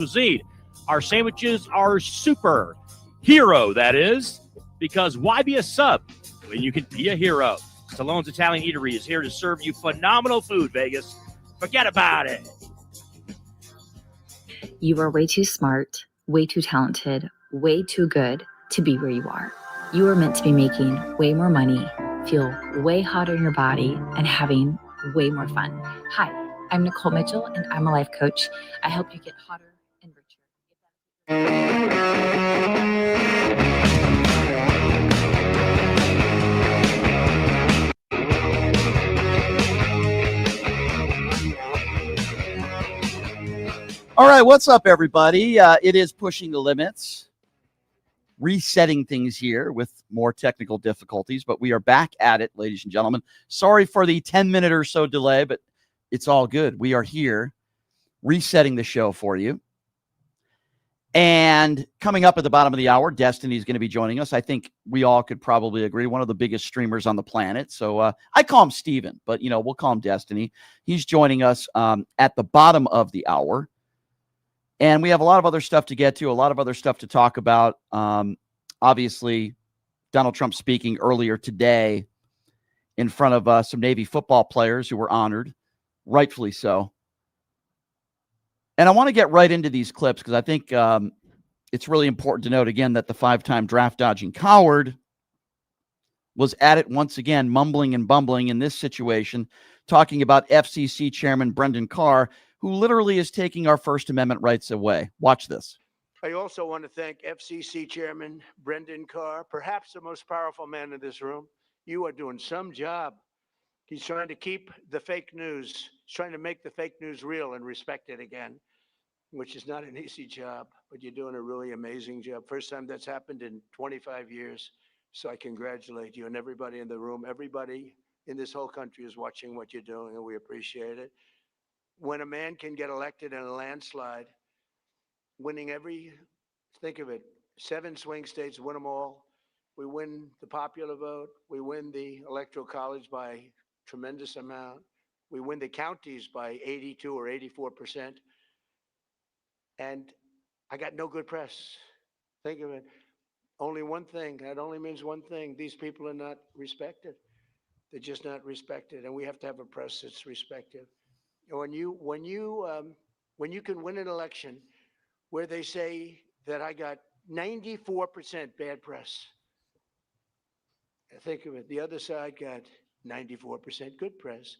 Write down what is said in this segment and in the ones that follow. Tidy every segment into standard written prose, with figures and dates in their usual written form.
cuisine. Our sandwiches are super hero, that is, because why be a sub when you can be a hero? Stallone's Italian Eatery is here to serve you phenomenal food, Vegas. Forget about it. You are way too smart, way too talented, way too good to be where you are. You are meant to be making way more money, feel way hotter in your body, and having way more fun. Hi, I'm Nicole Mitchell, and I'm a life coach. I help you get hotter and richer. All right, what's up, everybody? It is Pushing the Limits, resetting things here with more technical difficulties, but we are back at it, ladies and gentlemen. Sorry for the 10-minute or so delay, but it's all good. We are here resetting the show for you. And coming up at the bottom of the hour, Destiny is going to be joining us. I think we all could probably agree, one of the biggest streamers on the planet. So I call him Steven, but, we'll call him Destiny. He's joining us at the bottom of the hour. And we have a lot of other stuff to get to, a lot of other stuff to talk about. Obviously, Donald Trump speaking earlier today in front of some Navy football players who were honored, rightfully so. And I want to get right into these clips because I think it's really important to note, again, that the five-time draft-dodging coward was at it once again, mumbling and bumbling in this situation, talking about FCC Chairman Brendan Carr, who literally is taking our First Amendment rights away. Watch this. I also want to thank FCC Chairman Brendan Carr, perhaps the most powerful man in this room. You are doing some job. He's trying to keep the fake news, he's trying to make the fake news real and respected again, which is not an easy job, but you're doing a really amazing job. First time that's happened in 25 years. So I congratulate you and everybody in the room. Everybody in this whole country is watching what you're doing, and we appreciate it. When a man can get elected in a landslide, winning think of it, 7 swing states, win them all. We win the popular vote. We win the electoral college by a tremendous amount. We win the counties by 82 or 84%. And I got no good press. Think of it. Only one thing. That only means one thing. These people are not respected. They're just not respected. And we have to have a press that's respected. When you can win an election where they say that I got 94% bad press, think of it. The other side got 94% good press.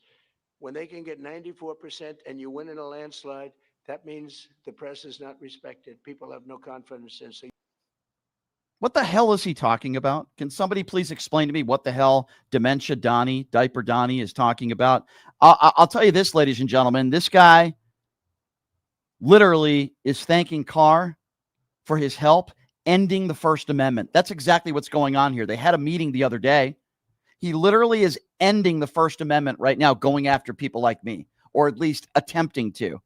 When they can get 94% and you win in a landslide, that means the press is not respected. People have no confidence in. So what the hell is he talking about? Can somebody please explain to me what the hell Dementia Donnie, Diaper Donnie is talking about? I'll tell you this, ladies and gentlemen. This guy literally is thanking Carr for his help ending the First Amendment. That's exactly what's going on here. They had a meeting the other day. He literally is ending the First Amendment right now, going after people like me, or at least attempting to.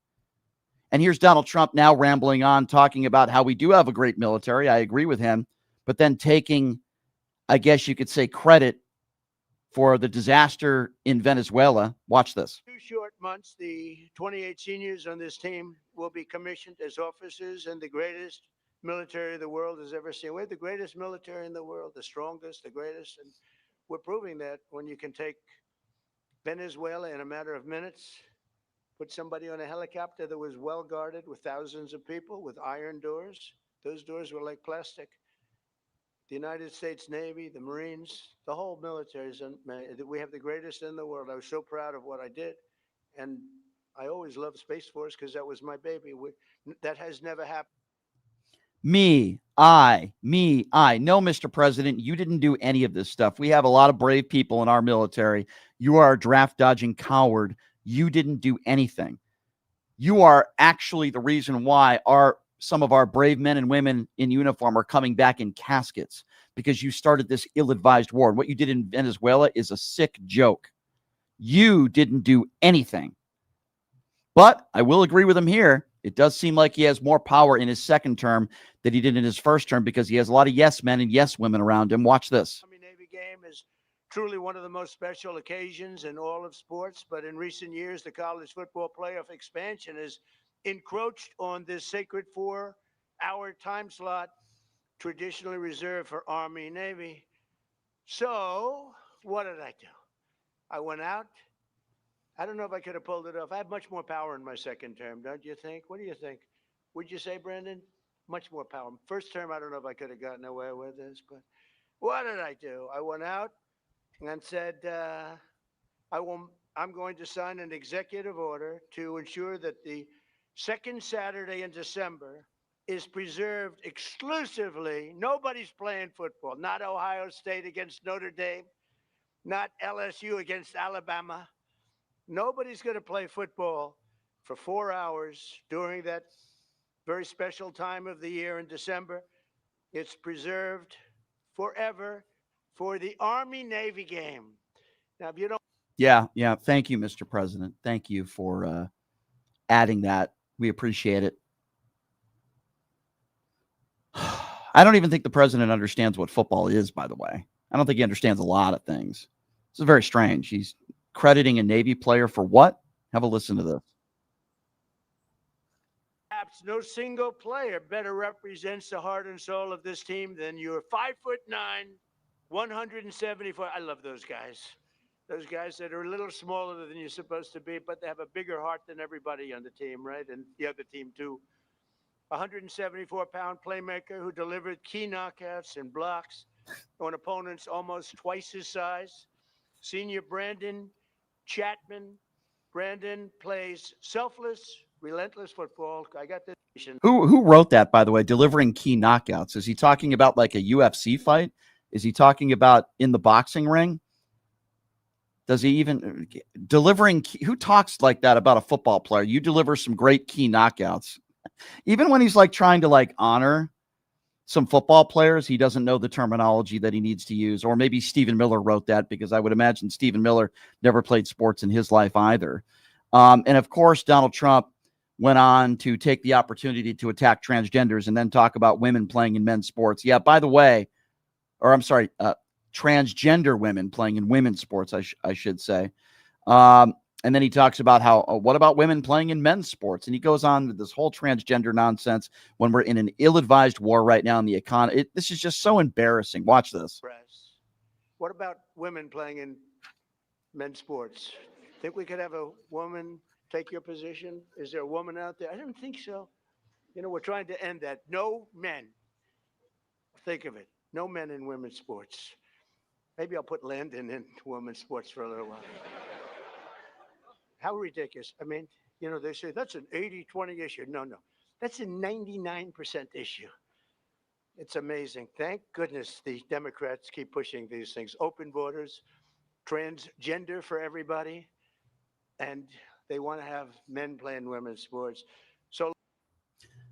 And here's Donald Trump now rambling on, talking about how we do have a great military. I agree with him. But then taking, I guess you could say, credit for the disaster in Venezuela. Watch this. 2 short months, the 28 seniors on this team will be commissioned as officers in the greatest military the world has ever seen. We're the greatest military in the world, the strongest, the greatest. And we're proving that when you can take Venezuela in a matter of minutes, put somebody on a helicopter that was well guarded with thousands of people with iron doors. Those doors were like plastic. The United States Navy, the Marines, the whole military, we have the greatest in the world. I was so proud of what I did. And I always loved Space Force because that was my baby. That has never happened. Me, I. No, Mr. President, you didn't do any of this stuff. We have a lot of brave people in our military. You are a draft-dodging coward. You didn't do anything. You are actually the reason why some of our brave men and women in uniform are coming back in caskets, because you started this ill-advised war. And what you did in Venezuela is a sick joke. You didn't do anything. But I will agree with him here. It does seem like he has more power in his second term than he did in his first term, because he has a lot of yes men and yes women around him. Watch this. Army-Navy game is truly one of the most special occasions in all of sports. But in recent years, the college football playoff expansion has encroached on this sacred 4-hour time slot traditionally reserved for Army and Navy. So what did I do? I went out. I don't know if I could have pulled it off. I have much more power in my second term, don't you think? What do you think? Would you say, Brendan? Much more power. First term, I don't know if I could have gotten away with this, but what did I do? I went out and said, I'm going to sign an executive order to ensure that the second Saturday in December is preserved exclusively. Nobody's playing football. Not Ohio State against Notre Dame, not LSU against Alabama. Nobody's going to play football for 4 hours during that very special time of the year in December. It's preserved forever for the Army-Navy game. Now, if you don't. Yeah. Thank you, Mr. President. Thank you for adding that. We appreciate it. I don't even think the president understands what football is, by the way. I don't think he understands a lot of things. This is very strange. He's crediting a Navy player for what? Have a listen to this. Perhaps no single player better represents the heart and soul of this team than your 5'9", 174. I love those guys. Those guys that are a little smaller than you're supposed to be, but they have a bigger heart than everybody on the team, right? And the other team too. 174-pound playmaker who delivered key knockouts and blocks on opponents almost twice his size. Senior Brandon Chapman. Brandon plays selfless, relentless football. I got this. Who wrote that, by the way? Delivering key knockouts. Is he talking about like a UFC fight? Is he talking about in the boxing ring? Does he even delivering key, who talks like that about a football player? You deliver some great key knockouts. Even when he's like trying to like honor some football players, he doesn't know the terminology that he needs to use. Or maybe Stephen Miller wrote that, because I would imagine Stephen Miller never played sports in his life either. And of course, Donald Trump went on to take the opportunity to attack transgenders and then talk about women playing in men's sports. Yeah, by the way, or I'm sorry, transgender women playing in women's sports, I should say. And then he talks about how, what about women playing in men's sports? And he goes on with this whole transgender nonsense when we're in an ill-advised war right now in the economy. This is just so embarrassing. Watch this. What about women playing in men's sports? Think we could have a woman take your position? Is there a woman out there? I don't think so. You know, we're trying to end that. No men. Think of it. No men in women's sports. Maybe I'll put Landon in women's sports for a little while. How ridiculous. I mean, you know, they say that's an 80-20 issue. No. That's a 99% issue. It's amazing. Thank goodness the Democrats keep pushing these things. Open borders, transgender for everybody, and they want to have men playing women's sports.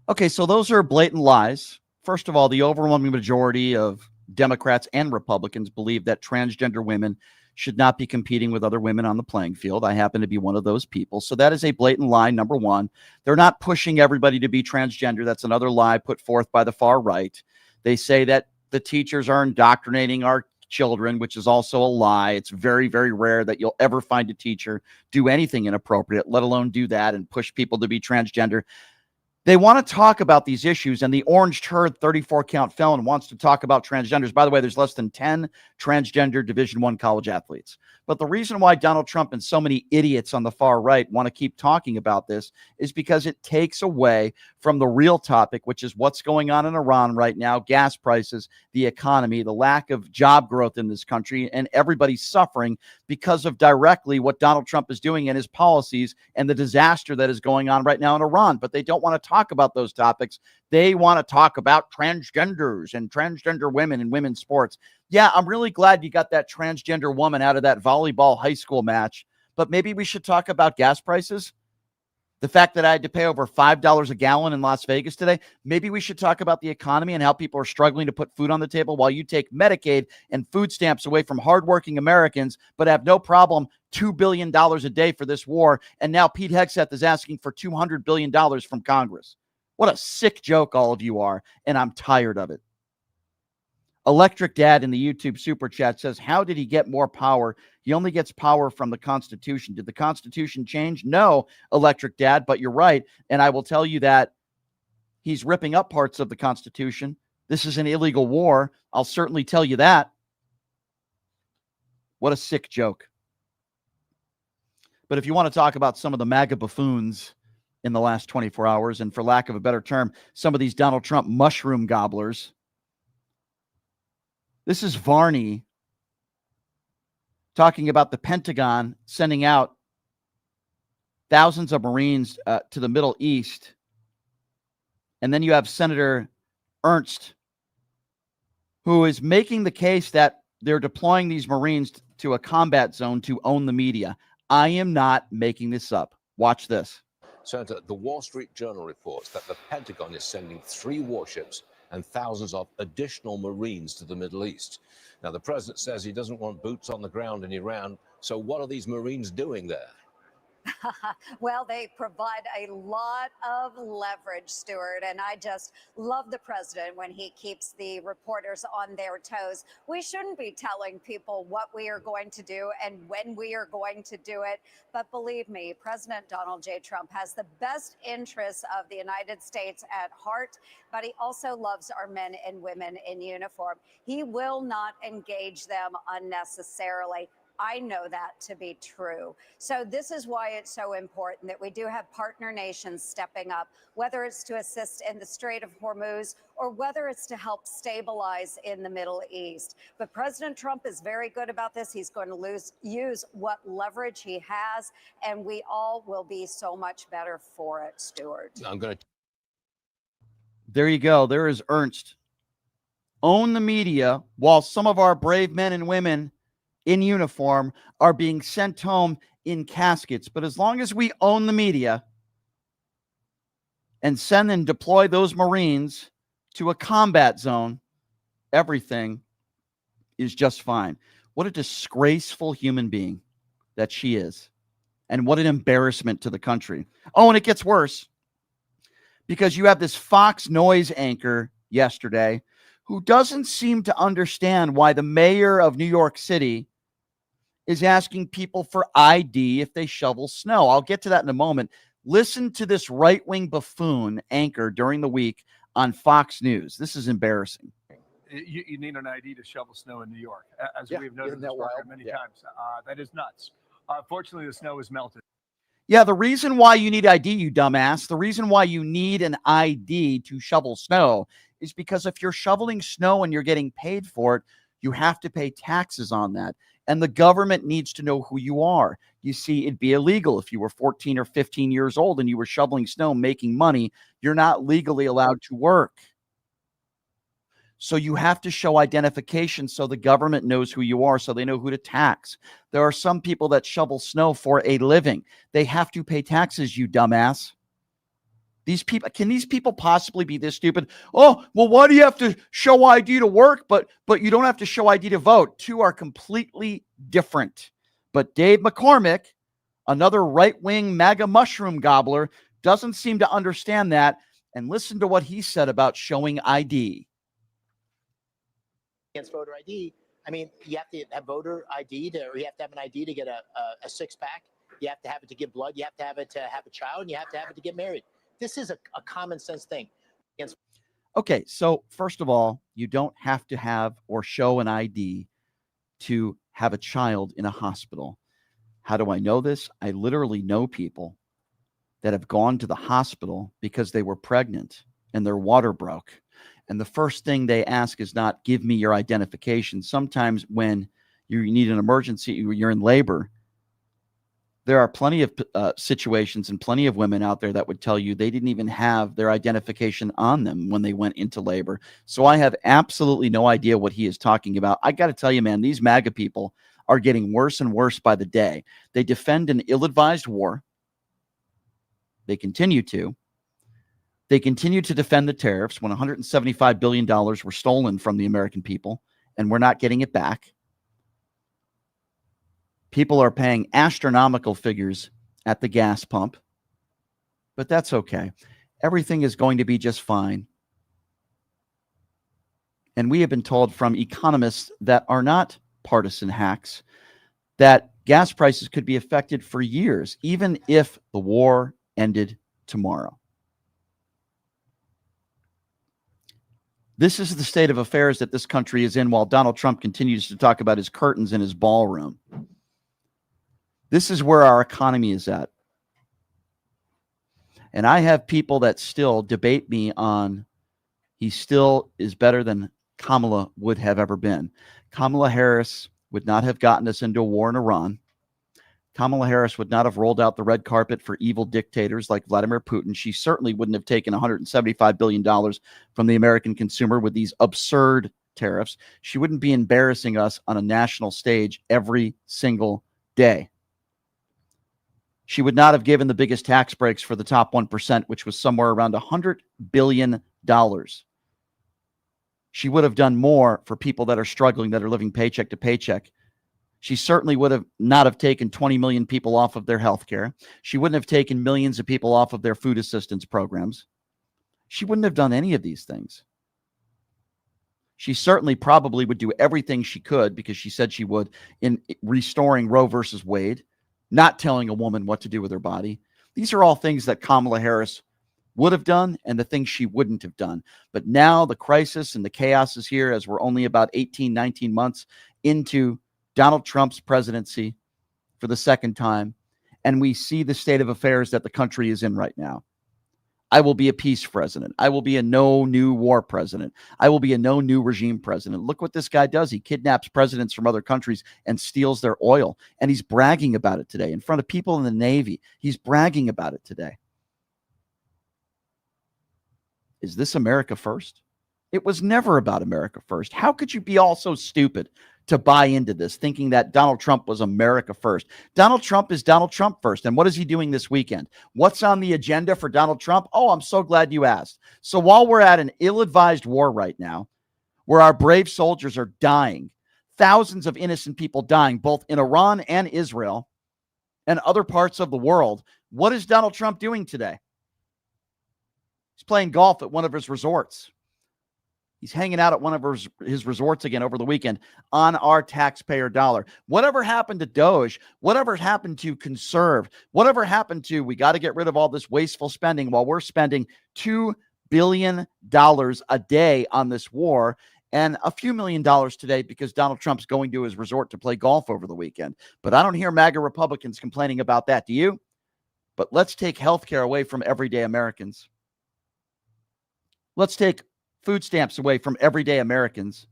Okay, so those are blatant lies. First of all, the overwhelming majority of Democrats and Republicans believe that transgender women should not be competing with other women on the playing field. I happen to be one of those people. So that is a blatant lie, number one. They're not pushing everybody to be transgender. That's another lie put forth by the far right. They say that the teachers are indoctrinating our children, which is also a lie. It's very, very rare that you'll ever find a teacher do anything inappropriate, let alone do that and push people to be transgender. They want to talk about these issues, and the orange turd 34-count felon wants to talk about transgenders. By the way, there's less than 10 transgender Division I college athletes. But the reason why Donald Trump and so many idiots on the far right want to keep talking about this is because it takes away from the real topic, which is what's going on in Iran right now, gas prices, the economy, the lack of job growth in this country, and everybody's suffering because of directly what Donald Trump is doing and his policies and the disaster that is going on right now in Iran. But they don't want to talk about those topics. They want to talk about transgenders and transgender women in women's sports. Yeah, I'm really glad you got that transgender woman out of that volleyball high school match, but maybe we should talk about gas prices. The fact that I had to pay over $5 a gallon in Las Vegas today. Maybe we should talk about the economy and how people are struggling to put food on the table while you take Medicaid and food stamps away from hardworking Americans, but have no problem $2 billion a day for this war. And now Pete Hegseth is asking for $200 billion from Congress. What a sick joke all of you are, and I'm tired of it. Electric Dad in the YouTube super chat says, how did he get more power? He only gets power from the Constitution. Did the Constitution change? No, Electric Dad, but you're right. And I will tell you that he's ripping up parts of the Constitution. This is an illegal war. I'll certainly tell you that. What a sick joke. But if you want to talk about some of the MAGA buffoons in the last 24 hours, and for lack of a better term, some of these Donald Trump mushroom gobblers, this is Varney talking about the Pentagon sending out thousands of Marines to the Middle East. And then you have Senator Ernst, who is making the case that they're deploying these Marines to a combat zone to own the media. I am not making this up. Watch this. Senator, the Wall Street Journal reports that the Pentagon is sending 3 warships and thousands of additional Marines to the Middle East. Now, the president says he doesn't want boots on the ground in Iran. So what are these Marines doing there? Well, they provide a lot of leverage, Stuart, and I just love the president when he keeps the reporters on their toes. We shouldn't be telling people what we are going to do and when we are going to do it. But believe me, President Donald J. Trump has the best interests of the United States at heart, but he also loves our men and women in uniform. He will not engage them unnecessarily. I know that to be true. So this is why it's so important that we do have partner nations stepping up, whether it's to assist in the Strait of Hormuz or whether it's to help stabilize in the Middle East. But President Trump is very good about this. He's going to use what leverage he has, and we all will be so much better for it, Stuart. There you go. There is Ernst. Own the media while some of our brave men and women in uniform are being sent home in caskets. But as long as we own the media and send and deploy those Marines to a combat zone, everything is just fine. What a disgraceful human being that she is. And what an embarrassment to the country. Oh, and it gets worse because you have this Fox Noise anchor yesterday who doesn't seem to understand why the mayor of New York City is asking people for ID if they shovel snow. I'll get to that in a moment. Listen to this right-wing buffoon anchor during the week on Fox News. This is embarrassing. You need an ID to shovel snow in New York, as we've noted in this program many times. That is nuts. Fortunately, the snow is melted. Yeah, the reason why you need ID, you dumbass, the reason why you need an ID to shovel snow is because if you're shoveling snow and you're getting paid for it, you have to pay taxes on that. And the government needs to know who you are. You see, it'd be illegal if you were 14 or 15 years old and you were shoveling snow, making money. You're not legally allowed to work. So you have to show identification so the government knows who you are, so they know who to tax. There are some people that shovel snow for a living. They have to pay taxes, you dumbass. These people, can these people possibly be this stupid? Oh, well, why do you have to show ID to work, but you don't have to show ID to vote? Two are completely different. But Dave McCormick, another right-wing MAGA mushroom gobbler, doesn't seem to understand that. And listen to what he said about showing ID. Against voter ID, I mean, you have to have voter ID or you have to have an ID to get a six-pack. You have to have it to give blood. You have to have it to have a child, and you have to have it to get married. This is a common sense thing. Okay, so first of all, you don't have to have or show an ID to have a child in a hospital. How do I know this? I literally know people that have gone to the hospital because they were pregnant and their water broke. And the first thing they ask is not, give me your identification. Sometimes when you need an emergency, you're in labor, there are plenty of situations and plenty of women out there that would tell you they didn't even have their identification on them when they went into labor. So I have absolutely no idea what he is talking about. I got to tell you, man, these MAGA people are getting worse and worse by the day. They defend an ill-advised war. They continue to. They continue to defend the tariffs when $175 billion were stolen from the American people, and we're not getting it back. People are paying astronomical figures at the gas pump, but that's okay. Everything is going to be just fine. And we have been told from economists that are not partisan hacks that gas prices could be affected for years, even if the war ended tomorrow. This is the state of affairs that this country is in while Donald Trump continues to talk about his curtains in his ballroom. This is where our economy is at. And I have people that still debate me on he still is better than Kamala would have ever been. Kamala Harris would not have gotten us into a war in Iran. Kamala Harris would not have rolled out the red carpet for evil dictators like Vladimir Putin. She certainly wouldn't have taken $175 billion from the American consumer with these absurd tariffs. She wouldn't be embarrassing us on a national stage every single day. She would not have given the biggest tax breaks for the top 1%, which was somewhere around $100 billion. She would have done more for people that are struggling, that are living paycheck to paycheck. She certainly would have not have taken 20 million people off of their health care. She wouldn't have taken millions of people off of their food assistance programs. She wouldn't have done any of these things. She certainly probably would do everything she could, because she said she would, in restoring Roe versus Wade, not telling a woman what to do with her body. These are all things that Kamala Harris would have done and the things she wouldn't have done. But now the crisis and the chaos is here, as we're only about 18, 19 months into Donald Trump's presidency for the second time, and we see the state of affairs that the country is in right now. I will be a peace president. I will be a no new war president. I will be a no new regime president. Look what this guy does. He kidnaps presidents from other countries and steals their oil. And he's bragging about it today in front of people in the Navy. He's bragging about it today. Is this America first? It was never about America first. How could you be all so stupid to buy into this, thinking that Donald Trump was America first? Donald Trump is Donald Trump first. And what is he doing this weekend? What's on the agenda for Donald Trump? Oh, I'm so glad you asked. So while we're at an ill-advised war right now, where our brave soldiers are dying, thousands of innocent people dying, both in Iran and Israel and other parts of the world, what is Donald Trump doing today? He's playing golf at one of his resorts. He's hanging out at one of his resorts again over the weekend on our taxpayer dollar. Whatever happened to Doge? Whatever happened to conserve? Whatever happened to we got to get rid of all this wasteful spending while we're spending $2 billion a day on this war, and a few $1 million today because Donald Trump's going to his resort to play golf over the weekend. But I don't hear MAGA Republicans complaining about that. Do you? But let's take healthcare away from everyday Americans. Let's take food stamps away from everyday Americans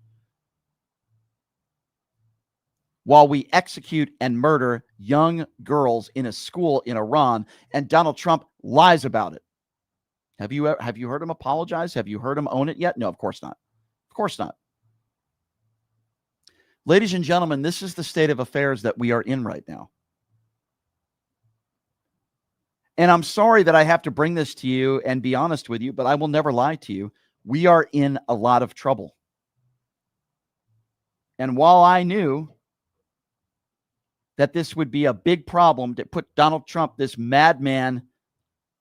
while we execute and murder young girls in a school in Iran, and Donald Trump lies about it. Have you heard him apologize? Have you heard him own it yet? No, of course not. Of course not. Ladies and gentlemen, this is the state of affairs that we are in right now. And I'm sorry that I have to bring this to you and be honest with you, but I will never lie to you. We are in a lot of trouble. And while I knew that this would be a big problem to put Donald Trump, this madman,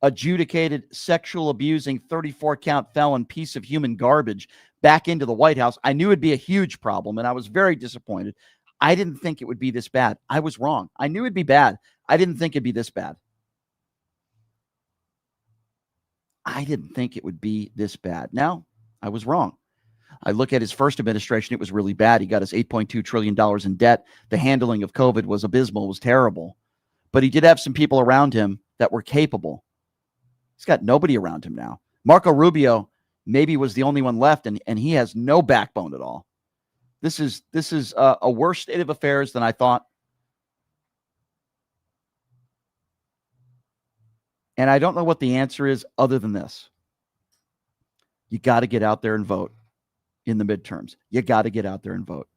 adjudicated sexual abusing 34-count felon piece of human garbage, back into the White House, I knew it'd be a huge problem, and I was very disappointed. I didn't think it would be this bad. I was wrong. I knew it'd be bad. I didn't think it'd be this bad. I didn't think it would be this bad. Now, I was wrong. I look at his first administration, it was really bad. He got us $8.2 trillion in debt. The handling of COVID was abysmal, was terrible. But he did have some people around him that were capable. He's got nobody around him now. Marco Rubio maybe was the only one left, and he has no backbone at all. This is a worse state of affairs than I thought. And I don't know what the answer is other than this. You got to get out there and vote in the midterms. You got to get out there and vote.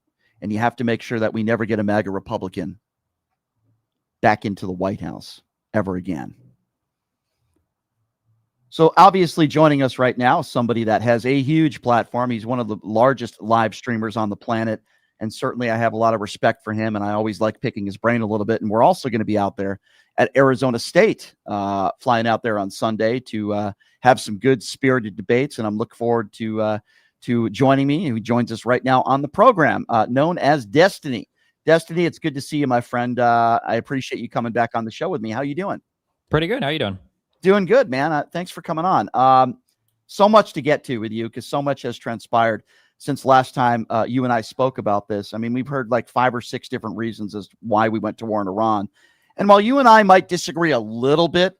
And you have to make sure that we never get a MAGA Republican back into the White House ever again. So obviously joining us right now, somebody that has a huge platform. He's one of the largest live streamers on the planet. And certainly I have a lot of respect for him, and I always like picking his brain a little bit. And we're also going to be out there at Arizona State, flying out there on Sunday to have some good spirited debates. And I'm looking forward to to joining me, who joins us right now on the program, known as Destiny. Destiny, it's good to see you, my friend. I appreciate you coming back on the show with me. How you doing? Pretty good. How you doing? Doing good, man. Thanks for coming on. So much to get to with you because so much has transpired since last time you and I spoke about this. I mean, we've heard like 5 or 6 different reasons as to why we went to war in Iran. And while you and I might disagree a little bit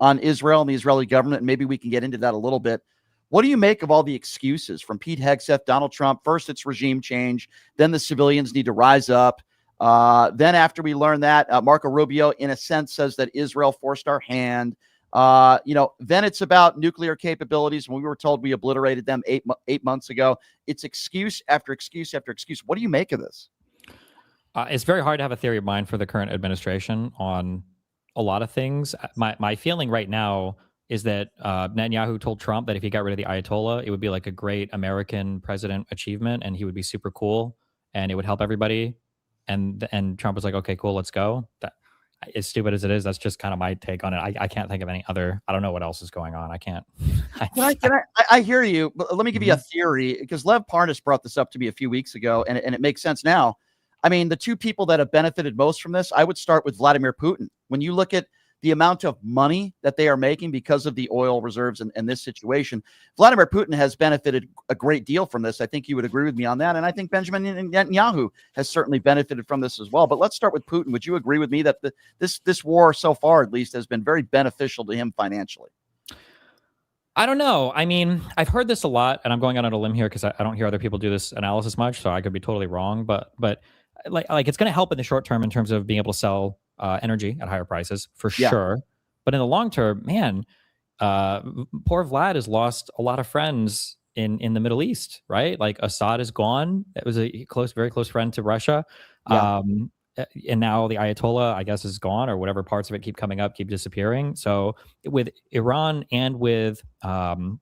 on Israel and the Israeli government, and maybe we can get into that a little bit, what do you make of all the excuses from Pete Hegseth, Donald Trump? First, it's regime change. Then the civilians need to rise up. Then after we learn that, Marco Rubio, in a sense, says that Israel forced our hand. Then it's about nuclear capabilities. When we were told we obliterated them eight months ago, it's excuse after excuse after excuse. What do you make of this? It's very hard to have a theory of mind for the current administration on a lot of things. My feeling right now is that Netanyahu told Trump that if he got rid of the Ayatollah, it would be like a great American president achievement, and he would be super cool, and it would help everybody. And Trump was like, okay, cool, let's go. That, as stupid as it is, that's just kind of my take on it. I can't think of any other. I don't know what else is going on. I can't. I hear you, but let me give you a theory, because Lev Parnas brought this up to me a few weeks ago, and it makes sense now. I mean, the two people that have benefited most from this, I would start with Vladimir Putin. When you look at the amount of money that they are making because of the oil reserves and this situation, Vladimir Putin has benefited a great deal from this. I think you would agree with me on that. And I think Benjamin Netanyahu has certainly benefited from this as well. But let's start with Putin. Would you agree with me that this war so far, at least, has been very beneficial to him financially? I don't know. I mean, I've heard this a lot, and I'm going out on a limb here because I don't hear other people do this analysis much, so I could be totally wrong. But like it's going to help in the short term in terms of being able to sell energy at higher prices for sure. But in the long term, man, poor Vlad has lost a lot of friends in the Middle East, right? Like Assad is gone. It was a very close friend to Russia. And now the Ayatollah, I guess, is gone, or whatever parts of it keep coming up, keep disappearing. So with Iran and with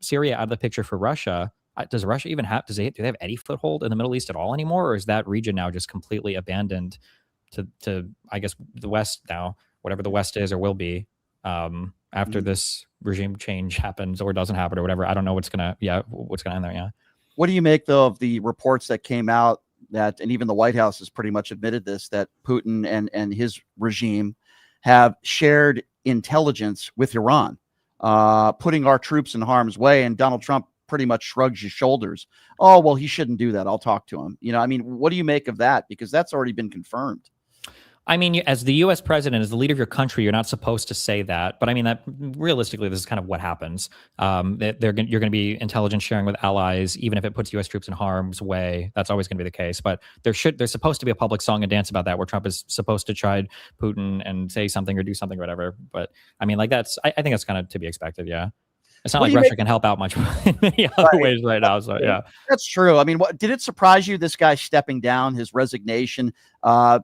Syria out of the picture for Russia, does Russia even have, do they have any foothold in the Middle East at all anymore? Or is that region now just completely abandoned to I guess, the West now, whatever the West is or will be after this regime change happens or doesn't happen or whatever? I don't know what's going to end there. Yeah. What do you make, though, of the reports that came out that, and even the White House has pretty much admitted this, that Putin and his regime have shared intelligence with Iran, putting our troops in harm's way? And Donald Trump pretty much shrugs his shoulders. Oh, well, he shouldn't do that. I'll talk to him. I mean, what do you make of that? Because that's already been confirmed. I mean, as the U.S. president, as the leader of your country, you're not supposed to say that. But I mean, that realistically, this is kind of what happens. You're going to be intelligence sharing with allies, even if it puts U.S. troops in harm's way. That's always going to be the case. But there's supposed to be a public song and dance about that, where Trump is supposed to chide Putin and say something or do something or whatever. But I mean, like I think that's kind of to be expected. Yeah. It's not like Russia can help out much in many other ways right now. So yeah, that's true. I mean, did it surprise you, this guy stepping down, his resignation,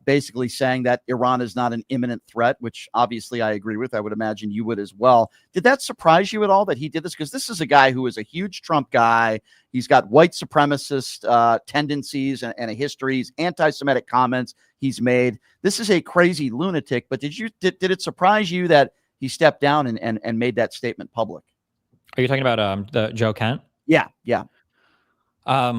basically saying that Iran is not an imminent threat, which obviously I agree with. I would imagine you would as well. Did that surprise you at all that he did this? Because this is a guy who is a huge Trump guy. He's got white supremacist tendencies and a history. He's anti-Semitic comments he's made. This is a crazy lunatic. But did it surprise you that he stepped down and made that statement public? Are you talking about the Joe Kent? Yeah. I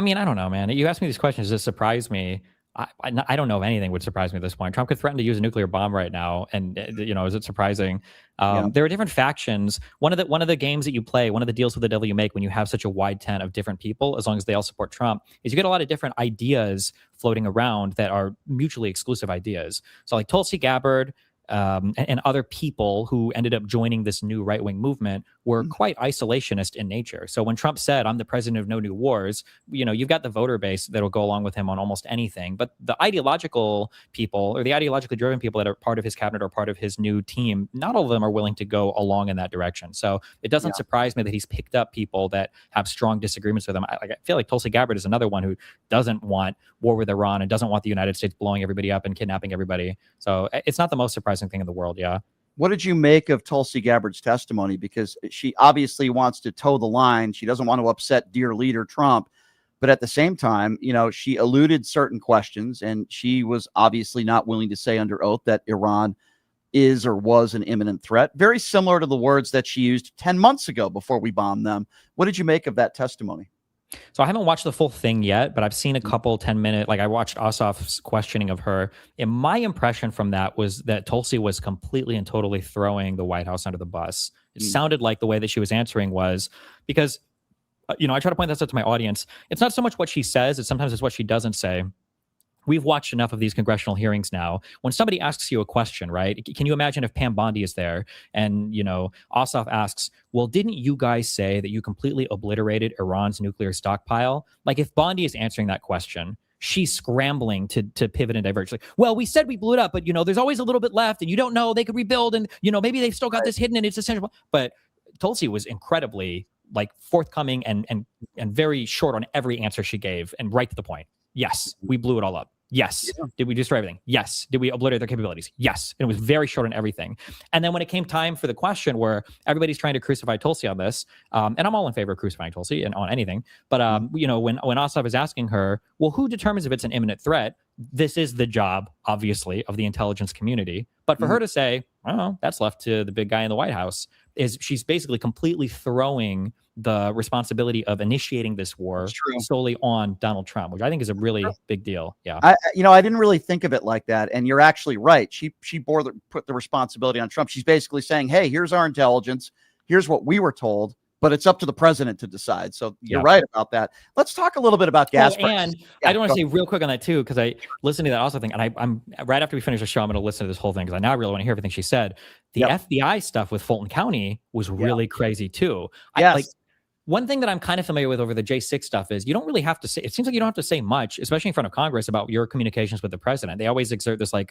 mean, I don't know, man. You asked me these questions. Does it surprise me? I don't know if anything would surprise me at this point. Trump could threaten to use a nuclear bomb right now, and is it surprising? There are different factions. One of the games that you play, one of the deals with the devil you make when you have such a wide tent of different people, as long as they all support Trump, is you get a lot of different ideas floating around that are mutually exclusive ideas. So like Tulsi Gabbard, and other people who ended up joining this new right-wing movement were quite isolationist in nature. So when Trump said, "I'm the president of no new wars," you've got the voter base that'll go along with him on almost anything. But the ideological people, or the ideologically driven people that are part of his cabinet or part of his new team, not all of them are willing to go along in that direction. So it doesn't surprise me that he's picked up people that have strong disagreements with him. I feel like Tulsi Gabbard is another one who doesn't want war with Iran and doesn't want the United States blowing everybody up and kidnapping everybody. So it's not the most surprising thing in the world. Yeah. What did you make of Tulsi Gabbard's testimony? Because she obviously wants to toe the line. She doesn't want to upset dear leader Trump. But at the same time, she eluded certain questions, and she was obviously not willing to say under oath that Iran is or was an imminent threat. Very similar to the words that she used 10 months ago before we bombed them. What did you make of that testimony? So I haven't watched the full thing yet, but I've seen a couple 10-minute, like I watched Ossoff's questioning of her. And my impression from that was that Tulsi was completely and totally throwing the White House under the bus. It sounded like the way that she was answering was because, I try to point this out to my audience. It's not so much what she says, sometimes it's what she doesn't say. We've watched enough of these congressional hearings now. When somebody asks you a question, right? Can you imagine if Pam Bondi is there and, Ossoff asks, well, didn't you guys say that you completely obliterated Iran's nuclear stockpile? Like if Bondi is answering that question, she's scrambling to pivot and diverge. Like, well, we said we blew it up, but, there's always a little bit left and you don't know, they could rebuild and, maybe they've still got this hidden and it's essential. But Tulsi was incredibly forthcoming and very short on every answer she gave and right to the point. Yes, we blew it all up. Yes. Yeah. Did we destroy everything? Yes. Did we obliterate their capabilities? Yes. And it was very short on everything. And then when it came time for the question where everybody's trying to crucify Tulsi on this, and I'm all in favor of crucifying Tulsi and on anything, but when Ossoff is asking her, well, who determines if it's an imminent threat? This is the job, obviously, of the intelligence community. But for her to say, oh, that's left to the big guy in the White House, is she's basically completely throwing the responsibility of initiating this war solely on Donald Trump, which I think is a really big deal. Yeah. I didn't really think of it like that. And you're actually right. She put the responsibility on Trump. She's basically saying, hey, here's our intelligence. Here's what we were told, but it's up to the president to decide. So you're right about that. Let's talk a little bit about gas prices. And I don't want to say real quick on that too, because I listened to that also thing. And I'm right after we finish the show, I'm going to listen to this whole thing because I now really want to hear everything she said. The FBI stuff with Fulton County was really crazy too. One thing that I'm kind of familiar with over the J6 stuff is you don't really have to say, it seems like you don't have to say much, especially in front of Congress, about your communications with the president. They always exert this I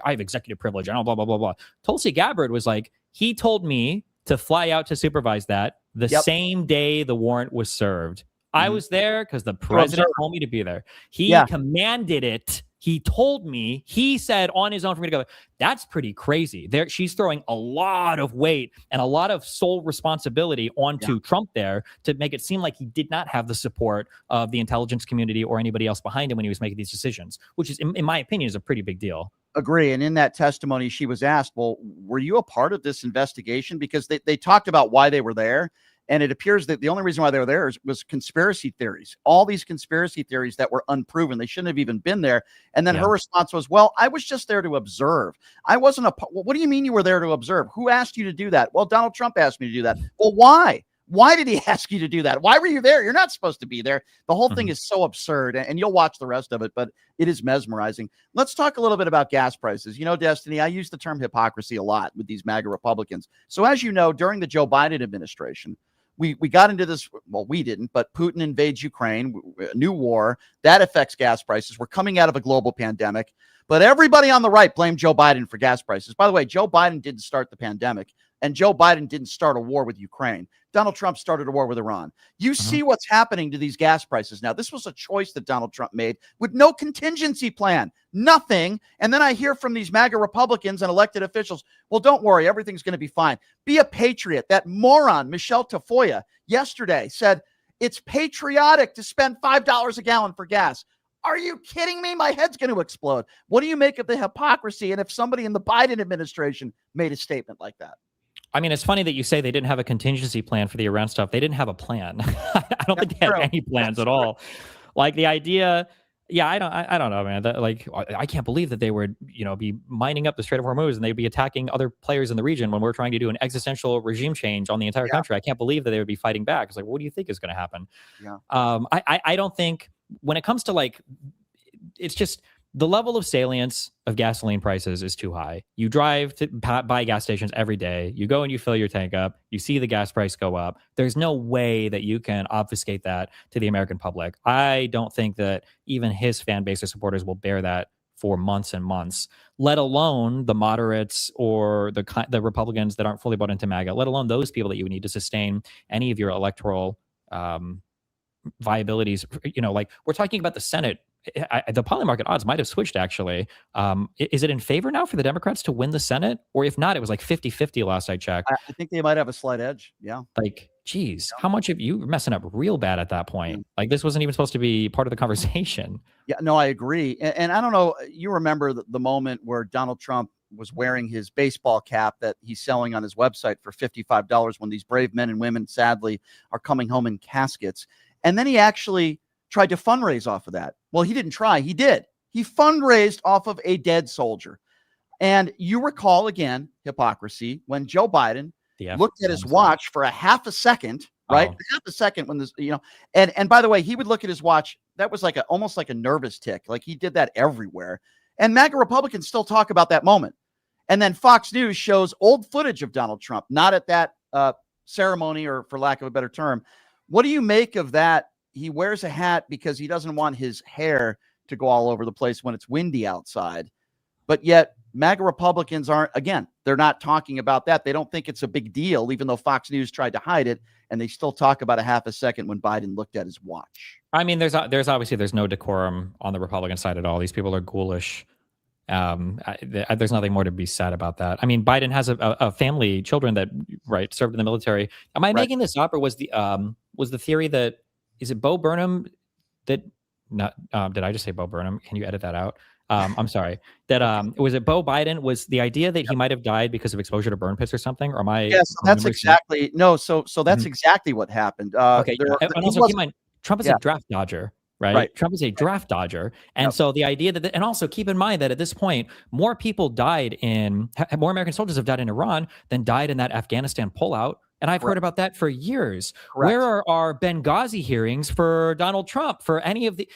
have executive privilege and blah, blah, blah, blah. Tulsi Gabbard was like, he told me to fly out to supervise that the same day the warrant was served. I was there because the president told me to be there. He commanded it. He told me, he said on his own for me to go. That's pretty crazy. She's throwing a lot of weight and a lot of sole responsibility onto Trump there to make it seem like he did not have the support of the intelligence community or anybody else behind him when he was making these decisions, which is, in my opinion, is a pretty big deal. Agree. And in that testimony, she was asked, well, were you a part of this investigation? Because they talked about why they were there. And it appears that the only reason why they were there was conspiracy theories, all these conspiracy theories that were unproven. They shouldn't have even been there. And then her response was, well, I was just there to observe. I wasn't what do you mean you were there to observe? Who asked you to do that? Well, Donald Trump asked me to do that. Well, why? Why did he ask you to do that? Why were you there? You're not supposed to be there. The whole thing is so absurd, and you'll watch the rest of it, but it is mesmerizing. Let's talk a little bit about gas prices. Destiny, I use the term hypocrisy a lot with these MAGA Republicans. So as you know, during the Joe Biden administration, we got into this, well, we didn't, but Putin invades Ukraine, a new war, that affects gas prices. We're coming out of a global pandemic, but everybody on the right blamed Joe Biden for gas prices. By the way, Joe Biden didn't start the pandemic, and Joe Biden didn't start a war with Ukraine. Donald Trump started a war with Iran. You see what's happening to these gas prices now. This was a choice that Donald Trump made with no contingency plan, nothing. And then I hear from these MAGA Republicans and elected officials, well, don't worry, everything's going to be fine. Be a patriot. That moron, Michelle Tafoya, yesterday said it's patriotic to spend $5 a gallon for gas. Are you kidding me? My head's going to explode. What do you make of the hypocrisy? And if somebody in the Biden administration made a statement like that? I mean, it's funny that you say they didn't have a contingency plan for the Iran stuff. They didn't have a plan. I don't think they had any plans at all. Like the idea, I don't know, man. I can't believe that they would, be mining up the Strait of Hormuz and they'd be attacking other players in the region when we're trying to do an existential regime change on the entire country. I can't believe that they would be fighting back. It's like, what do you think is going to happen? Yeah. I don't think when it comes to it's just the level of salience of gasoline prices is too high. You drive to buy gas stations every day. You go and you fill your tank up. You see the gas price go up. There's no way that you can obfuscate that to the American public. I don't think that even his fan base of supporters will bear that for months and months, let alone the moderates or the Republicans that aren't fully bought into MAGA, let alone those people that you would need to sustain any of your electoral viabilities. We're talking about the Senate. The poly market odds might have switched, actually. Is it in favor now for the Democrats to win the Senate? Or if not, it was like 50-50 last I checked. I think they might have a slight edge. Yeah. Geez, how much of you were messing up real bad at that point? This wasn't even supposed to be part of the conversation. Yeah, no, I agree. And I don't know, you remember the moment where Donald Trump was wearing his baseball cap that he's selling on his website for $55 when these brave men and women, sadly, are coming home in caskets. And then he actually tried to fundraise off of that. Well, he didn't try. He did. He fundraised off of a dead soldier. And you recall, again, hypocrisy, when Joe Biden looked at his watch for a half a second, right? Half a second when this, and by the way, he would look at his watch. That was like almost like a nervous tick. Like he did that everywhere. And MAGA Republicans still talk about that moment. And then Fox News shows old footage of Donald Trump, not at that ceremony, or for lack of a better term. What do you make of that? He wears a hat because he doesn't want his hair to go all over the place when it's windy outside. But yet MAGA Republicans aren't, again, they're not talking about that. They don't think it's a big deal, even though Fox News tried to hide it. And they still talk about a half a second when Biden looked at his watch. I mean, there's obviously there's no decorum on the Republican side at all. These people are ghoulish. There's nothing more to be said about that. I mean, Biden has a family, children that served in the military. Am I making this up, or was the theory that, is it Bo Burnham that not did I just say Bo Burnham? Can you edit that out? I'm sorry. That was it Bo Biden, was the idea that he might have died because of exposure to burn pits or something? Or am I? Yes, that's exactly so that's exactly what happened. Okay, and also keep in mind, Trump is a draft dodger. Right. Trump is a draft dodger. And so the idea that, and also keep in mind that at this point, more American soldiers have died in Iran than died in that Afghanistan pullout. And I've heard about that for years. Correct. Where are our Benghazi hearings for Donald Trump, for any of the,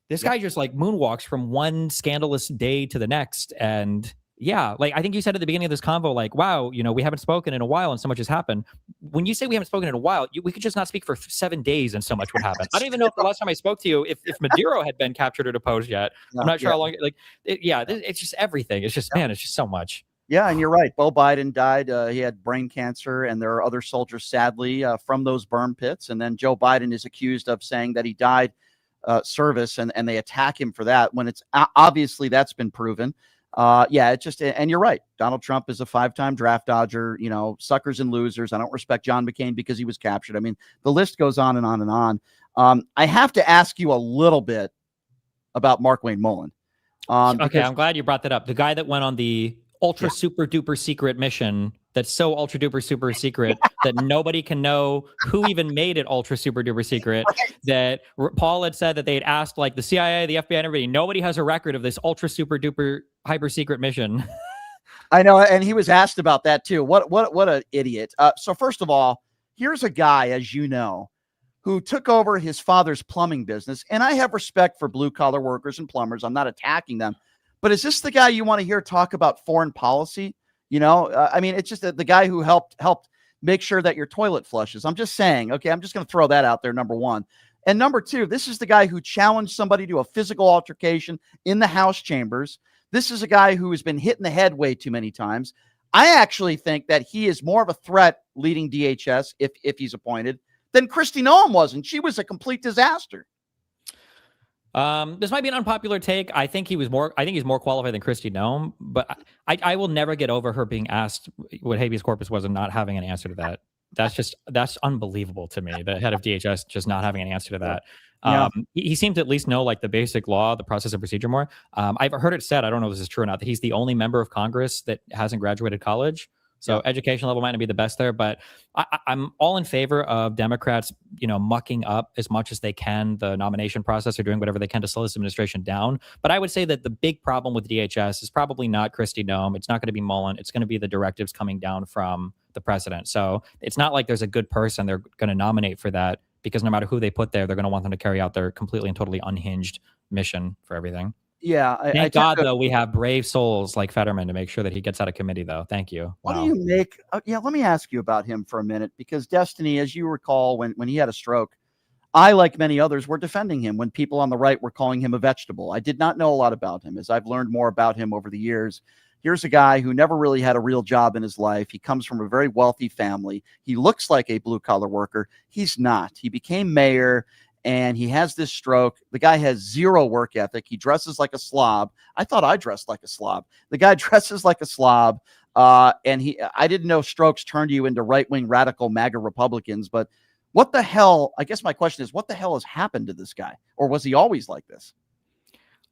this guy just like moonwalks from one scandalous day to the next. And yeah, like I think you said at the beginning of this convo, like, wow, we haven't spoken in a while and so much has happened. When you say we haven't spoken in a while, we could just not speak for 7 days and so much would happen. I don't even know if the last time I spoke to you, if Maduro had been captured or deposed yet. I'm not sure how long, it's just everything. It's just, man, it's just so much. Yeah, and you're right. Bo Biden died. He had brain cancer, and there are other soldiers, sadly, from those burn pits. And then Joe Biden is accused of saying that he died service, and they attack him for that when it's obviously that's been proven. It just, and you're right. Donald Trump is a 5-time draft dodger, suckers and losers. I don't respect John McCain because he was captured. I mean, the list goes on and on and on. I have to ask you a little bit about Markwayne Mullin. Okay, I'm glad you brought that up. The guy that went on the ultra super duper secret mission that's so ultra duper super secret that nobody can know who even made it ultra super duper secret. That Paul had said that they had asked like the CIA, the FBI, and everybody. Nobody has a record of this ultra super duper hyper secret mission. I know, and he was asked about that too. What an idiot. So first of all, here's a guy, as you know, who took over his father's plumbing business, and I have respect for blue collar workers and plumbers. I'm not attacking them. But is this the guy you want to hear talk about foreign policy? I mean, it's just the guy who helped make sure that your toilet flushes. I'm just saying, okay, I'm just going to throw that out there, number one. And number two, this is the guy who challenged somebody to a physical altercation in the House chambers. This is a guy who has been hit in the head way too many times. I actually think that he is more of a threat leading DHS if he's appointed than Kristi Noem was, and she was a complete disaster. This might be an unpopular take. I think he's more qualified than Kristi Noem, but I will never get over her being asked what habeas corpus was and not having an answer to that. That's unbelievable to me. The head of DHS just not having an answer to that. He seemed to at least know like the basic law, the process and procedure more. I've heard it said, I don't know if this is true or not, that he's the only member of Congress that hasn't graduated college. So education level might not be the best there, but I'm all in favor of Democrats, mucking up as much as they can the nomination process or doing whatever they can to slow this administration down. But I would say that the big problem with DHS is probably not Kristi Noem. It's not going to be Mullin. It's going to be the directives coming down from the president. So it's not like there's a good person they're going to nominate for that, because no matter who they put there, they're going to want them to carry out their completely and totally unhinged mission for everything. Yeah. Thank God, though, we have brave souls like Fetterman to make sure that he gets out of committee, though. Thank you. What do you make? Let me ask you about him for a minute, because Destiny, as you recall, when he had a stroke, I, like many others, were defending him when people on the right were calling him a vegetable. I did not know a lot about him. As I've learned more about him over the years, here's a guy who never really had a real job in his life. He comes from a very wealthy family. He looks like a blue-collar worker. He's not. He became mayor, and he has this stroke. The guy has zero work ethic. He dresses like a slob. I thought I dressed like a slob. The guy dresses like a slob. And I didn't know strokes turned you into right-wing radical MAGA Republicans. But what the hell? I guess my question is, what the hell has happened to this guy? Or was he always like this?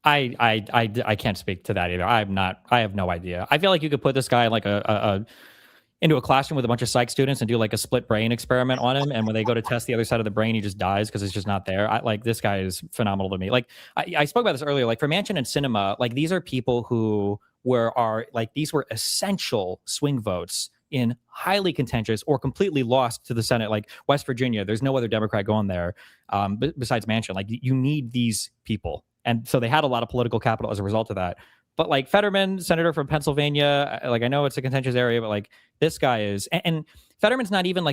I can't speak to that either. I have no idea. I feel like you could put this guy in like into a classroom with a bunch of psych students and do like a split brain experiment on him. And when they go to test the other side of the brain, he just dies because it's just not there. Like this guy is phenomenal to me. Like I spoke about this earlier, like for Manchin and Sinema, like these are people who these were essential swing votes in highly contentious or completely lost to the Senate, like West Virginia. There's no other Democrat going there besides Manchin. Like you need these people. And so they had a lot of political capital as a result of that. But like Fetterman, senator from Pennsylvania, like I know it's a contentious area, but like this guy is, and Fetterman's not even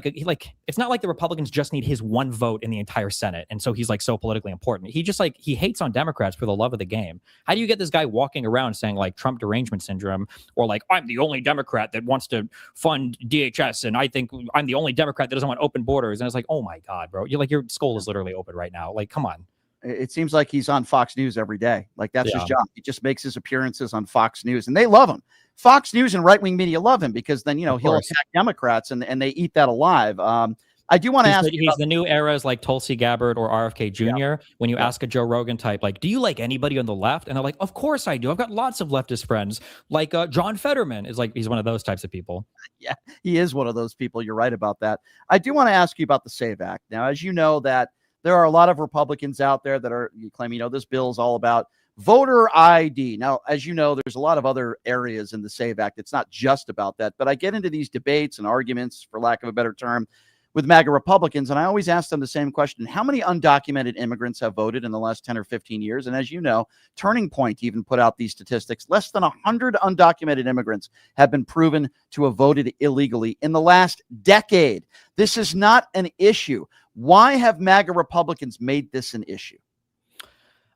it's not like the Republicans just need his one vote in the entire Senate. And so he's like so politically important. He just he hates on Democrats for the love of the game. How do you get this guy walking around saying like Trump derangement syndrome or like, I'm the only Democrat that wants to fund DHS. And I think I'm the only Democrat that doesn't want open borders. And it's like, oh my God, bro. You're like, your skull is literally open right now. Like, come on. It seems like he's on Fox News every day. Like that's his job. He just makes his appearances on Fox News and they love him. Fox News and right-wing media love him because then, he'll attack Democrats and they eat that alive. I do want to ask you. He's the new era's like Tulsi Gabbard or RFK Jr. Yeah. When you ask a Joe Rogan type, like, do you like anybody on the left? And they're like, of course I do. I've got lots of leftist friends. Like John Fetterman is like, he's one of those types of people. Yeah, he is one of those people. You're right about that. I do want to ask you about the SAVE Act. Now, as you know, that there are a lot of Republicans out there that are claiming, this bill is all about voter ID. Now, as you know, there's a lot of other areas in the SAVE Act. It's not just about that, but I get into these debates and arguments, for lack of a better term, with MAGA Republicans. And I always ask them the same question. How many undocumented immigrants have voted in the last 10 or 15 years? And as you know, Turning Point even put out these statistics. Less than 100 undocumented immigrants have been proven to have voted illegally in the last decade. This is not an issue. Why have MAGA Republicans made this an issue?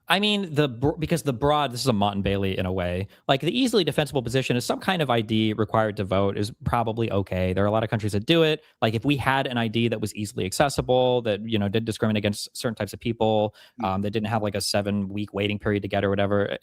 I mean, because the broad, this is a Mott and Bailey in a way, like the easily defensible position is some kind of ID required to vote is probably okay. There are a lot of countries that do it. Like if we had an ID that was easily accessible, that, did discriminate against certain types of people, that didn't have like a 7-week waiting period to get or whatever.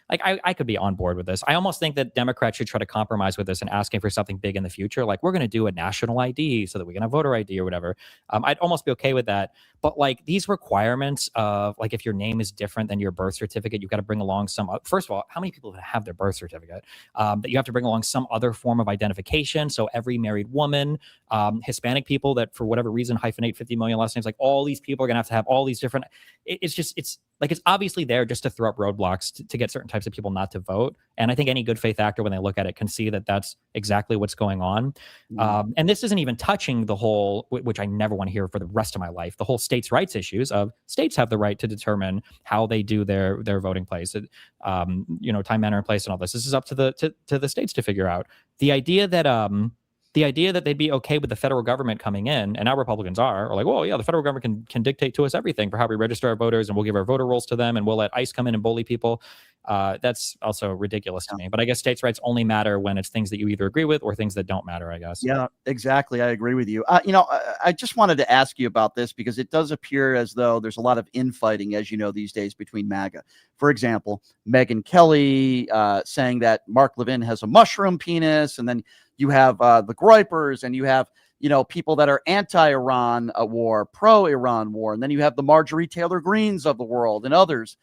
I could be on board with this. I almost think that Democrats should try to compromise with this and asking for something big in the future. Like we're going to do a national ID so that we can have voter ID or whatever. I'd almost be okay with that. But like these requirements of like, if your name is different than your birth certificate, you've got to bring along first of all, how many people have their birth certificate? That you have to bring along some other form of identification. So every married woman, Hispanic people that for whatever reason hyphenate 50 million last names, like all these people are going to have all these different, it's obviously there just to throw up roadblocks to get certain types of people not to vote. And I think any good faith actor, when they look at it, can see that that's exactly what's going on. And this isn't even touching the whole, which I never want to hear for the rest of my life, the whole states' rights issues of states have the right to determine how they do their voting place, time, manner, and place, and all this. This is up to the states to figure out. The idea that they'd be okay with the federal government coming in, and now Republicans are like, well, yeah, the federal government can dictate to us everything for how we register our voters, and we'll give our voter rolls to them, and we'll let ICE come in and bully people. That's also ridiculous to me. But I guess states' rights only matter when it's things that you either agree with or things that don't matter, I guess. Yeah, exactly. I agree with you. I just wanted to ask you about this because it does appear as though there's a lot of infighting, as you know, these days between MAGA. For example, Megyn Kelly saying that Mark Levin has a mushroom penis, and then you have the Groypers, and you have people that are anti-Iran war, pro-Iran war, and then you have the Marjorie Taylor Greens of the world and others.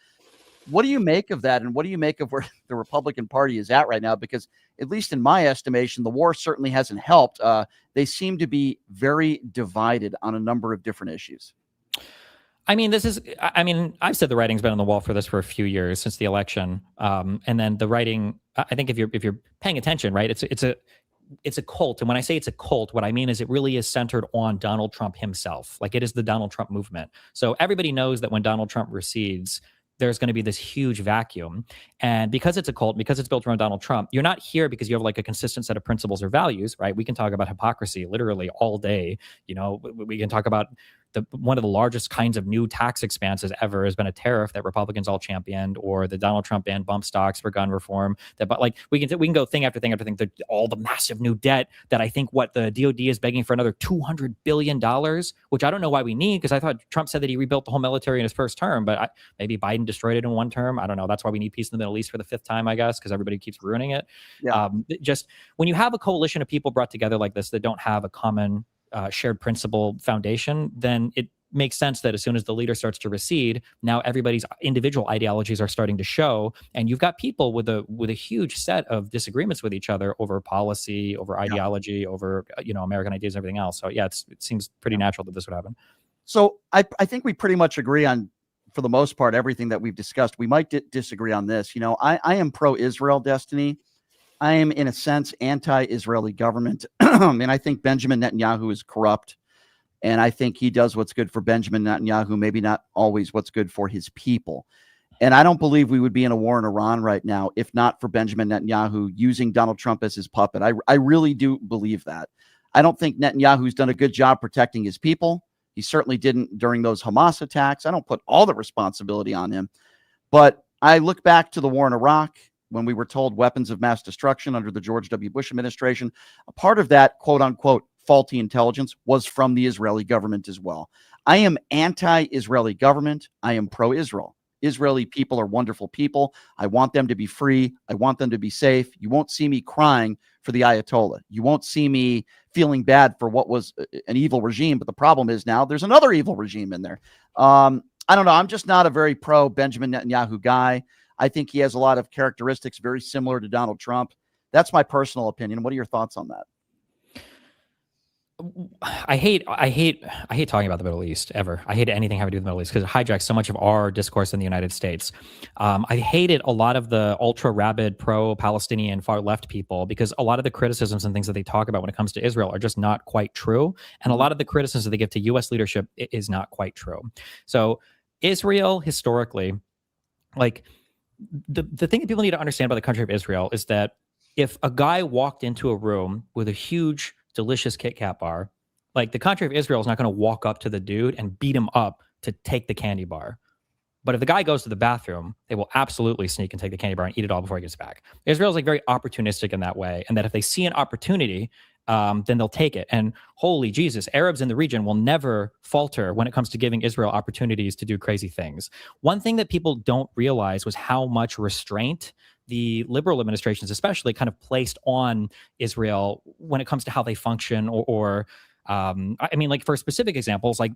What do you make of that? And what do you make of where the Republican Party is at right now? Because at least in my estimation, the war certainly hasn't helped. They seem to be very divided on a number of different issues. I've said the writing's been on the wall for this for a few years since the election. And then the writing, I think if you're paying attention, right, it's a cult. And when I say it's a cult, what I mean is it really is centered on Donald Trump himself. Like it is the Donald Trump movement. So everybody knows that when Donald Trump recedes, there's going to be this huge vacuum. And because it's a cult, because it's built around Donald Trump, you're not here because you have like a consistent set of principles or values, right? We can talk about hypocrisy literally all day. We can talk about one of the largest kinds of new tax expanses ever has been a tariff that Republicans all championed, or the Donald Trump ban bump stocks for gun reform. But we can go thing after thing after thing. All the massive new debt that I think what the DOD is begging for another $200 billion, which I don't know why we need, because I thought Trump said that he rebuilt the whole military in his first term, but maybe Biden destroyed it in one term. I don't know. That's why we need peace in the Middle East for the 5th time, I guess, because everybody keeps ruining it. Yeah. Just when you have a coalition of people brought together like this that don't have a common shared principle foundation, then makes sense that as soon as the leader starts to recede, now everybody's individual ideologies are starting to show, and you've got people with a huge set of disagreements with each other over policy, over ideology, over American ideas, and everything else. So yeah, it seems pretty natural that this would happen. So I think we pretty much agree on, for the most part, everything that we've discussed. We might disagree on this. I am pro-Israel, Destiny. I am, in a sense, anti-Israeli government. And I think Benjamin Netanyahu is corrupt. And I think he does what's good for Benjamin Netanyahu, maybe not always what's good for his people. And I don't believe we would be in a war in Iran right now if not for Benjamin Netanyahu using Donald Trump as his puppet. I really do believe that. I don't think Netanyahu's done a good job protecting his people. He certainly didn't during those Hamas attacks. I don't put all the responsibility on him. But I look back to the war in Iraq when we were told weapons of mass destruction under the George W. Bush administration. A part of that, quote unquote, faulty intelligence was from the Israeli government as well. I am anti-Israeli government. I am pro-Israel. Israeli people are wonderful people. I want them to be free. I want them to be safe. You won't see me crying for the Ayatollah. You won't see me feeling bad for what was an evil regime. But the problem is now there's another evil regime in there. I don't know. I'm just not a very pro Benjamin Netanyahu guy. I think he has a lot of characteristics very similar to Donald Trump. That's my personal opinion. What are your thoughts on that? I hate talking about the Middle East ever. I hate anything having to do with the Middle East because it hijacks so much of our discourse in the United States. I hated a lot of the ultra rabid pro-Palestinian far left people because a lot of the criticisms and things that they talk about when it comes to Israel are just not quite true. And a lot of the criticisms that they give to U.S. leadership is not quite true. So Israel historically, like the thing that people need to understand about the country of Israel is that if a guy walked into a room with a huge delicious Kit Kat bar, like the country of Israel is not going to walk up to the dude and beat him up to take the candy bar. But if the guy goes to the bathroom, they will absolutely sneak and take the candy bar and eat it all before he gets back. Israel is like very opportunistic in that way. And that if they see an opportunity, then they'll take it. And holy Jesus, Arabs in the region will never falter when it comes to giving Israel opportunities to do crazy things. One thing that people don't realize was how much restraint the liberal administrations especially kind of placed on Israel when it comes to how they function I mean, like for specific examples, like,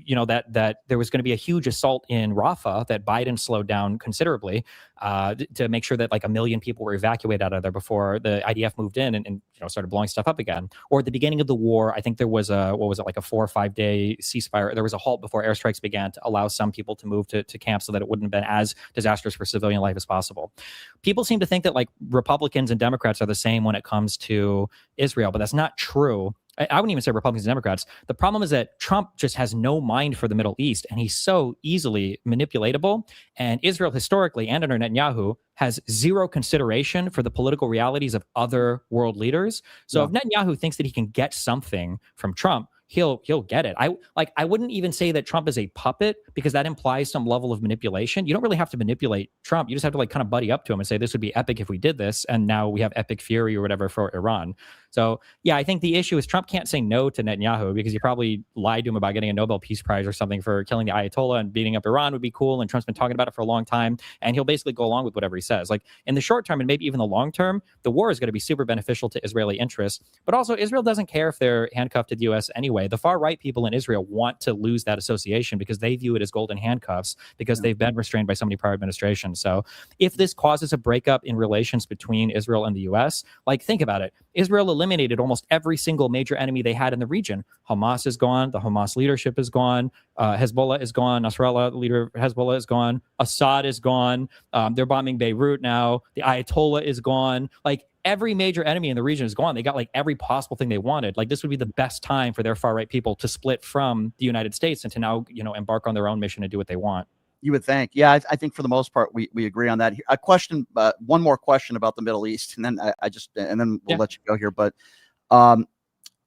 that there was going to be a huge assault in Rafah that Biden slowed down considerably to make sure that like 1 million people were evacuated out of there before the IDF moved in and started blowing stuff up again. Or at the beginning of the war, I think there was like a 4 or 5 day ceasefire. There was a halt before airstrikes began to allow some people to move to camp so that it wouldn't have been as disastrous for civilian life as possible. People seem to think that like Republicans and Democrats are the same when it comes to Israel, but that's not true. I wouldn't even say Republicans and Democrats. The problem is that Trump just has no mind for the Middle East, and he's so easily manipulatable. And Israel historically and under Netanyahu has zero consideration for the political realities of other world leaders. So if Netanyahu thinks that he can get something from Trump, he'll get it. I wouldn't even say that Trump is a puppet because that implies some level of manipulation. You don't really have to manipulate Trump. You just have to like kind of buddy up to him and say, this would be epic if we did this. And now we have epic fury or whatever for Iran. So yeah, I think the issue is Trump can't say no to Netanyahu because he probably lied to him about getting a Nobel Peace Prize or something for killing the Ayatollah, and beating up Iran would be cool. And Trump's been talking about it for a long time. And he'll basically go along with whatever he says. Like in the short term and maybe even the long term, the war is going to be super beneficial to Israeli interests. But also Israel doesn't care if they're handcuffed to the U.S. anyway. The far right people in Israel want to lose that association because they view it as golden handcuffs because they've been restrained by so many prior administrations. So if this causes a breakup in relations between Israel and the U.S., like think about it. Israel eliminated almost every single major enemy they had in the region. Hamas is gone. The Hamas leadership is gone. Hezbollah is gone. Nasrallah, the leader of Hezbollah, is gone. Assad is gone. They're bombing Beirut now. The Ayatollah is gone. Like every major enemy in the region is gone. They got like every possible thing they wanted. Like this would be the best time for their far right people to split from the United States and to now, embark on their own mission and do what they want. You would think. Yeah, I think for the most part, we agree on that. A question, one more question about the Middle East, and then then we'll let you go here. But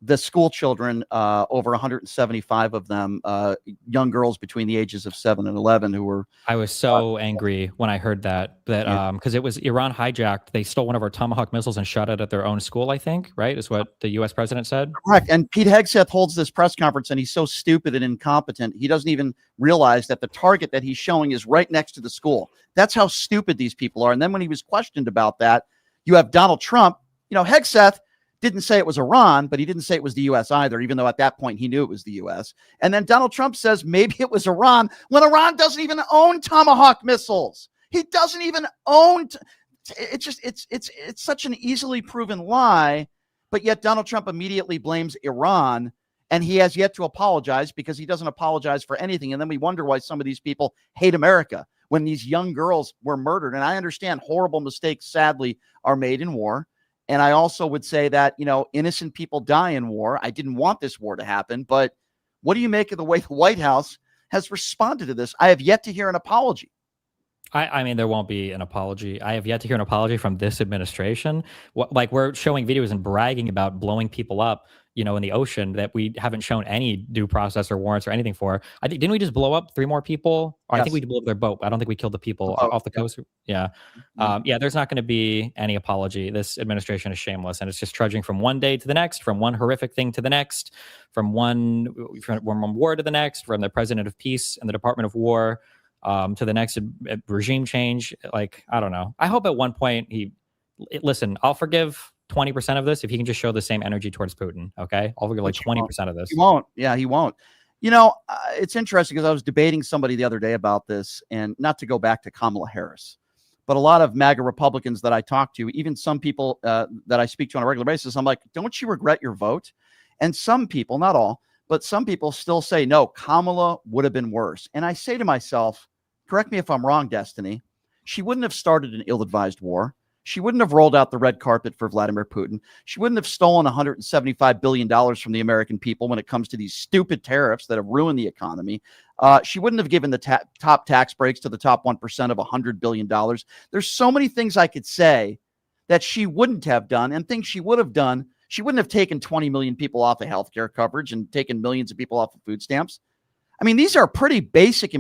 the school children, over 175 of them, young girls between the ages of 7 and 11 who were. I was so angry when I heard that because it was Iran hijacked. They stole one of our Tomahawk missiles and shot it at their own school, I think, right? Is what the U.S. president said. Correct. And Pete Hegseth holds this press conference and he's so stupid and incompetent. He doesn't even realize that the target that he's showing is right next to the school. That's how stupid these people are. And then when he was questioned about that, you have Donald Trump, Hegseth didn't say it was Iran, but he didn't say it was the U.S. either, even though at that point he knew it was the U.S. And then Donald Trump says maybe it was Iran when Iran doesn't even own Tomahawk missiles. He doesn't even own. It's such an easily proven lie, but yet Donald Trump immediately blames Iran, and he has yet to apologize because he doesn't apologize for anything. And then we wonder why some of these people hate America when these young girls were murdered. And I understand horrible mistakes, sadly, are made in war. And I also would say that, innocent people die in war. I didn't want this war to happen, but what do you make of the way the White House has responded to this? I have yet to hear an apology. I mean, there won't be an apology. I have yet to hear an apology from this administration. Like, we're showing videos and bragging about blowing people up, in the ocean that we haven't shown any due process or warrants or anything for. I think, didn't we just blow up 3 more people? Or Yes. I think we blew up their boat. I don't think we killed the people off the coast. Yeah. Yeah, there's not going to be any apology. This administration is shameless, and it's just trudging from one day to the next, from one horrific thing to the next, from one war to the next, from the president of peace and the Department of War to the next regime change. Like, I don't know. I hope at one point listen, I'll forgive 20% of this if he can just show the same energy towards Putin. Okay. I'll forgive like 20% of this. He won't. Yeah, he won't. It's interesting because I was debating somebody the other day about this, and not to go back to Kamala Harris, but a lot of MAGA Republicans that I talk to, even some people that I speak to on a regular basis, I'm like, don't you regret your vote? And some people, not all, but some people still say, no, Kamala would have been worse. And I say to myself, correct me if I'm wrong, Destiny, she wouldn't have started an ill-advised war. She wouldn't have rolled out the red carpet for Vladimir Putin. She wouldn't have stolen $175 billion from the American people when it comes to these stupid tariffs that have ruined the economy. She wouldn't have given the top tax breaks to the top 1% of $100 billion. There's so many things I could say that she wouldn't have done, and things she would have done. She wouldn't have taken 20 million people off of healthcare coverage and taken millions of people off of food stamps. I mean, these are pretty basic,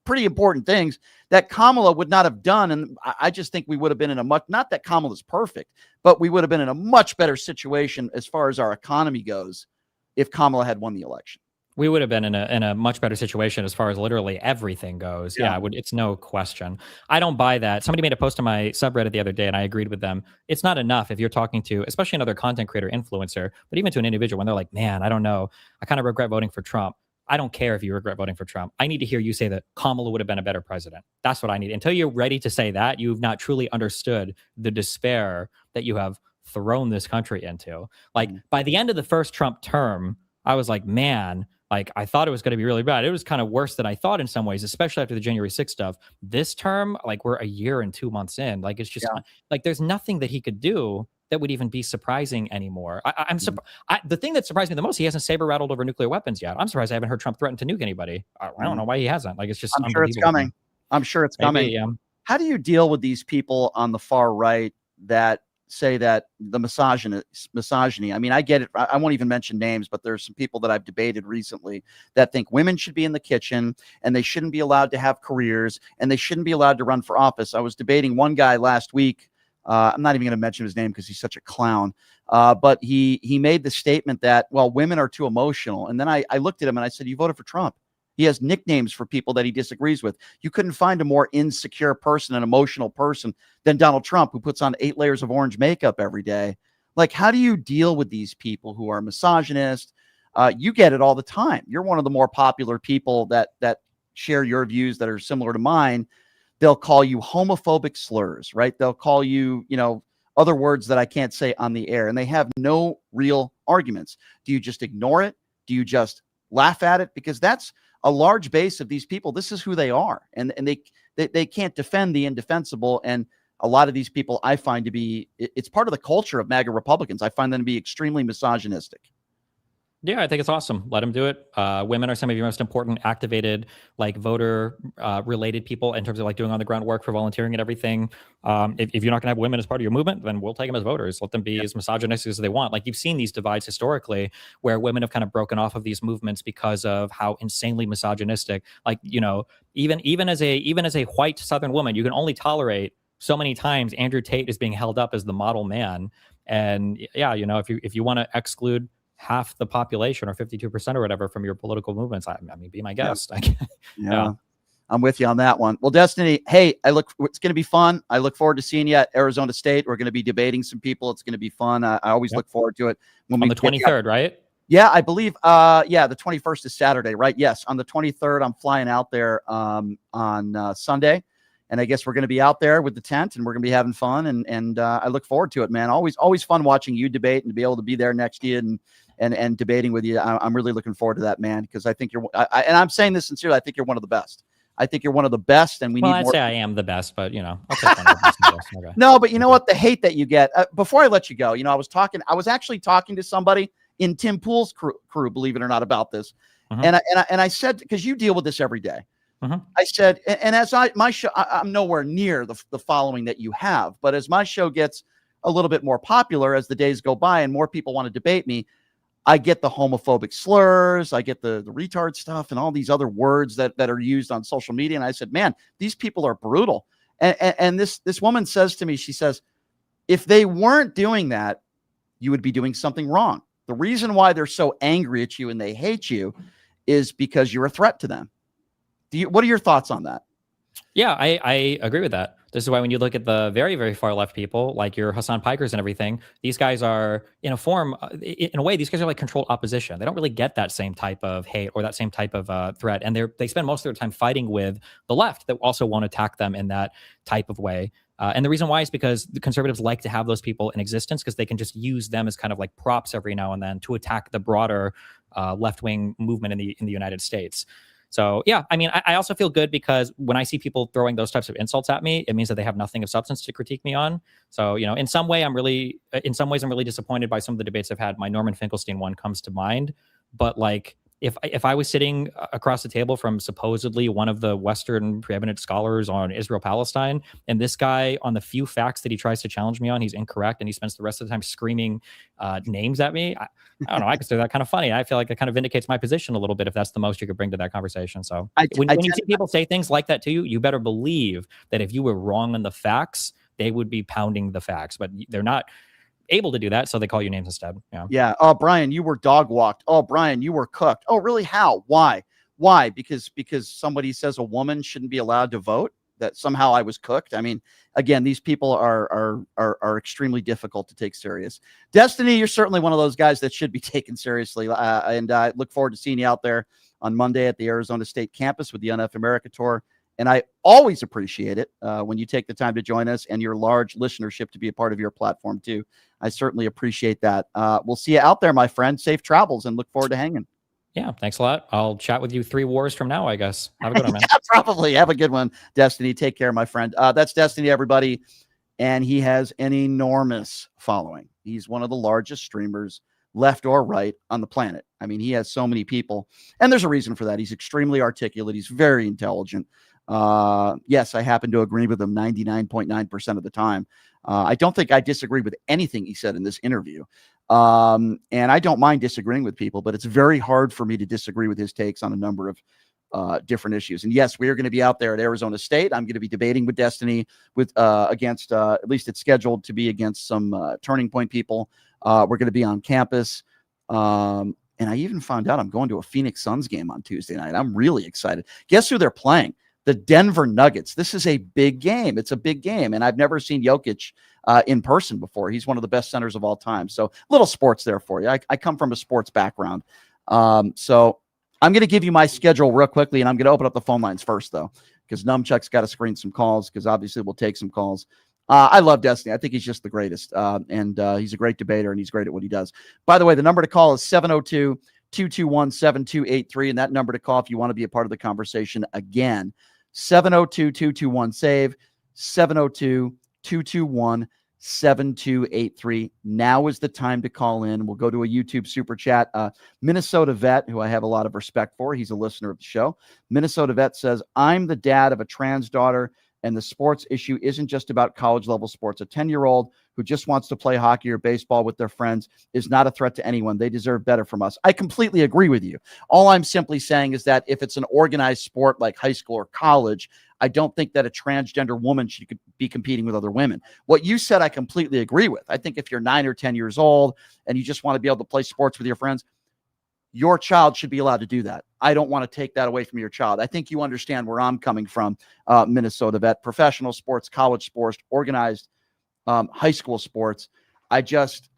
pretty important things that Kamala would not have done. And I just think we would have been in not that Kamala's perfect, but we would have been in a much better situation as far as our economy goes if Kamala had won the election. We would have been in a much better situation as far as literally everything goes. Yeah, it's no question. I don't buy that. Somebody made a post on my subreddit the other day, and I agreed with them. It's not enough if you're talking to, especially another content creator, influencer, but even to an individual, when they're like, man, I don't know, I kind of regret voting for Trump. I don't care if you regret voting for Trump. I need to hear you say that Kamala would have been a better president. That's what I need. Until you're ready to say that, you've not truly understood the despair that you have thrown this country into. Like, by the end of the first Trump term, I was like, man, like, I thought it was going to be really bad. It was kind of worse than I thought in some ways, especially after the January 6th stuff. This term, like, we're a year and 2 months in. Like, it's just like, there's nothing that he could do that would even be surprising anymore. The thing that surprised me the most, he hasn't saber rattled over nuclear weapons yet. I'm surprised I haven't heard Trump threaten to nuke anybody. I don't know why he hasn't. Like, it's just I'm sure it's coming. I'm sure it's coming. Yeah. How do you deal with these people on the far right that say that the misogyny? I mean, I get it. I won't even mention names, but there's some people that I've debated recently that think women should be in the kitchen and they shouldn't be allowed to have careers and they shouldn't be allowed to run for office. I was debating one guy last week. I'm not even going to mention his name because he's such a clown. But he made the statement that, well, women are too emotional. And then I looked at him and I said, you voted for Trump. He has nicknames for people that he disagrees with. You couldn't find a more insecure person, an emotional person than Donald Trump, who puts on 8 layers of orange makeup every day. Like, how do you deal with these people who are misogynist? You get it all the time. You're one of the more popular people that share your views that are similar to mine. They'll call you homophobic slurs, right? They'll call you, other words that I can't say on the air, and they have no real arguments. Do you just ignore it? Do you just laugh at it? Because that's a large base of these people. This is who they are, and they can't defend the indefensible. And a lot of these people I find to be, it's part of the culture of MAGA Republicans. I find them to be extremely misogynistic. Yeah, I think it's awesome. Let them do it. Women are some of your most important activated, like, voter related people in terms of like doing on the ground work for volunteering and everything. If you're not going to have women as part of your movement, then we'll take them as voters. Let them be as misogynistic as they want. Like, you've seen these divides historically where women have kind of broken off of these movements because of how insanely misogynistic. Like, even as a white Southern woman, you can only tolerate so many times Andrew Tate is being held up as the model man. And yeah, if you want to exclude half the population or 52% or whatever from your political movements, I mean, be my guest. Yeah. I'm with you on that one. Well, Destiny, hey, it's going to be fun. I look forward to seeing you at Arizona State. We're going to be debating some people. It's going to be fun. I always look forward to it. On the 23rd, right? Yeah, I believe. The 21st is Saturday, right? Yes, on the 23rd, I'm flying out there on Sunday, and I guess we're going to be out there with the tent, and we're going to be having fun, and I look forward to it, man. Always fun watching you debate and to be able to be there next year and debating with you. I'm really looking forward to that, man, because I think and I'm saying this sincerely. I think you're one of the best. I think you're one of the best, and I'd say I am the best, but I'll take one of the best. Okay. No, but you know what? The hate that you get. Before I let you go, I was actually talking to somebody in Tim Pool's crew, believe it or not, about this, and I said, because you deal with this every day. I said, and as my show, I'm nowhere near the following that you have, but as my show gets a little bit more popular as the days go by and more people want to debate me, I get the homophobic slurs, I get the retard stuff and all these other words that are used on social media. And I said, man, these people are brutal. And this woman says to me, she says, if they weren't doing that, you would be doing something wrong. The reason why they're so angry at you and they hate you is because you're a threat to them. What are your thoughts on that? Yeah, I agree with that. This is why when you look at the very, very far left people, like your Hassan Pikers and everything, these guys are in a way, these guys are like controlled opposition. They don't really get that same type of hate or that same type of threat. And they spend most of their time fighting with the left that also won't attack them in that type of way. And the reason why is because the conservatives like to have those people in existence because they can just use them as kind of like props every now and then to attack the broader left-wing movement in the United States. So, yeah, I mean, I also feel good because when I see people throwing those types of insults at me, it means that they have nothing of substance to critique me on. So, in some ways, I'm really disappointed by some of the debates I've had. My Norman Finkelstein one comes to mind. But like, if I was sitting across the table from supposedly one of the Western preeminent scholars on Israel-Palestine, and this guy, on the few facts that he tries to challenge me on, he's incorrect, and he spends the rest of the time screaming names at me, I don't know, I consider that kind of funny. I feel like it kind of vindicates my position a little bit if that's the most you could bring to that conversation. So when you see people say things like that to you, you better believe that if you were wrong on the facts, they would be pounding the facts, but they're not able to do that, so they call you names instead. Yeah. Oh, Brian, you were dog walked. Oh, Brian, you were cooked. Oh, really? How? Why? Because somebody says a woman shouldn't be allowed to vote, that somehow I was cooked. I mean, again, these people are extremely difficult to take serious. Destiny, you're certainly one of those guys that should be taken seriously, and I look forward to seeing you out there on Monday at the Arizona State campus with the UNF America Tour. And I always appreciate it when you take the time to join us and your large listenership to be a part of your platform too. I certainly appreciate that. We'll see you out there, my friend. Safe travels and look forward to hanging. Yeah, thanks a lot. I'll chat with you 3 wars from now, I guess. Have a good one, man. Yeah, probably. Have a good one, Destiny. Take care, my friend. That's Destiny, everybody. And he has an enormous following. He's one of the largest streamers, left or right, on the planet. I mean, he has so many people. And there's a reason for that. He's extremely articulate. He's very intelligent. Yes, I happen to agree with him 99.9% of the time. I don't think I disagree with anything he said in this interview. And I don't mind disagreeing with people, but it's very hard for me to disagree with his takes on a number of different issues. And yes, we are going to be out there at Arizona State. I'm going to be debating with Destiny against at least it's scheduled to be against some Turning Point people. We're going to be on campus. And I even found out I'm going to a Phoenix Suns game on Tuesday night. I'm really excited. Guess who they're playing? The Denver Nuggets. This is a big game. It's a big game. And I've never seen Jokic in person before. He's one of the best centers of all time. So little sports there for you. I come from a sports background. So I'm going to give you my schedule real quickly, and I'm going to open up the phone lines first, though, because Numchuck's got to screen some calls, because obviously we'll take some calls. I love Destiny. I think he's just the greatest. And he's a great debater, and he's great at what he does. By the way, the number to call is 702-221-7283. And that number to call if you want to be a part of the conversation again, 702-221-SAVE, 702-221-7283. Now is the time to call in. We'll go to a YouTube super chat. Minnesota Vet, who I have a lot of respect for, he's a listener of the show. Minnesota Vet says, I'm the dad of a trans daughter, and the sports issue isn't just about college-level sports. A 10-year-old who just wants to play hockey or baseball with their friends is not a threat to anyone. They deserve better from us. I completely agree with you. All I'm simply saying is that if it's an organized sport like high school or college, I don't think that a transgender woman should be competing with other women. What you said, I completely agree with. I think if you're 9 or 10 years old and you just want to be able to play sports with your friends, your child should be allowed to do that. I don't want to take that away from your child. I think you understand where I'm coming from, Minnesota vet. Professional sports, college sports, organized high school sports. I just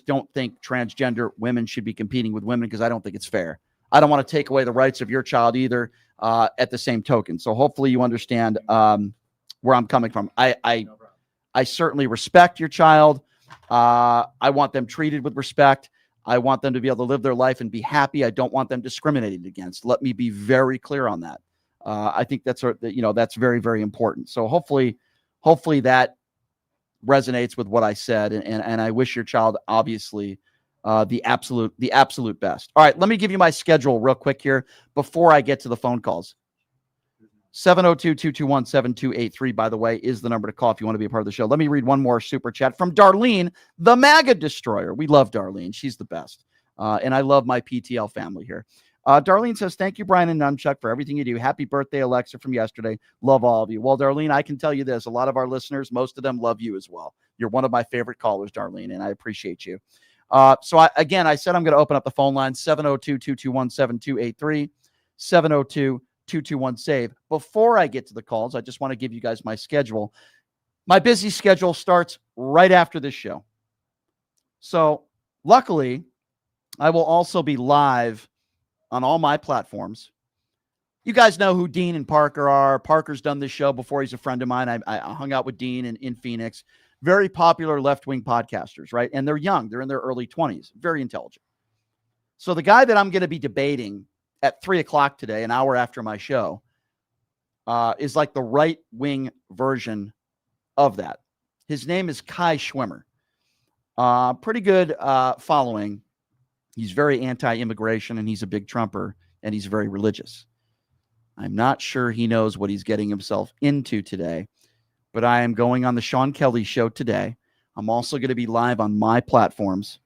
don't think transgender women should be competing with women because I don't think it's fair. I don't want to take away the rights of your child either at the same token. So hopefully you understand where I'm coming from. I certainly respect your child. I want them treated with respect. I want them to be able to live their life and be happy. I don't want them discriminated against. Let me be very clear on that. I think that's very, very important. So hopefully that resonates with what I said. And I wish your child, obviously, the absolute best. All right, let me give you my schedule real quick here before I get to the phone calls. 702-221-7283, by the way, is the number to call if you want to be a part of the show. Let me read one more super chat from Darlene, the MAGA destroyer. We love Darlene. She's the best. And I love my PTL family here. Darlene says, thank you, Brian and Nunchuck, for everything you do. Happy birthday, Alexa, from yesterday. Love all of you. Well, Darlene, I can tell you this. A lot of our listeners, most of them love you as well. You're one of my favorite callers, Darlene, and I appreciate you. I said I'm going to open up the phone line, 702-221-7283, 702-221-SAVE. Before I get to the calls, I just want to give you guys my schedule. My busy schedule starts right after this show. So luckily, I will also be live on all my platforms. You guys know who Dean and Parker are. Parker's done this show before. He's a friend of mine. I hung out with Dean in Phoenix. Very popular left-wing podcasters, right? And they're young. They're in their early 20s. Very intelligent. So the guy that I'm going to be debating at 3 o'clock today, an hour after my show, is like the right-wing version of that. His name is Kai Schwimmer. Pretty good following. He's very anti-immigration, and he's a big Trumper, and he's very religious. I'm not sure he knows what he's getting himself into today, but I am going on the Sean Kelly show today. I'm also going to be live on my platforms,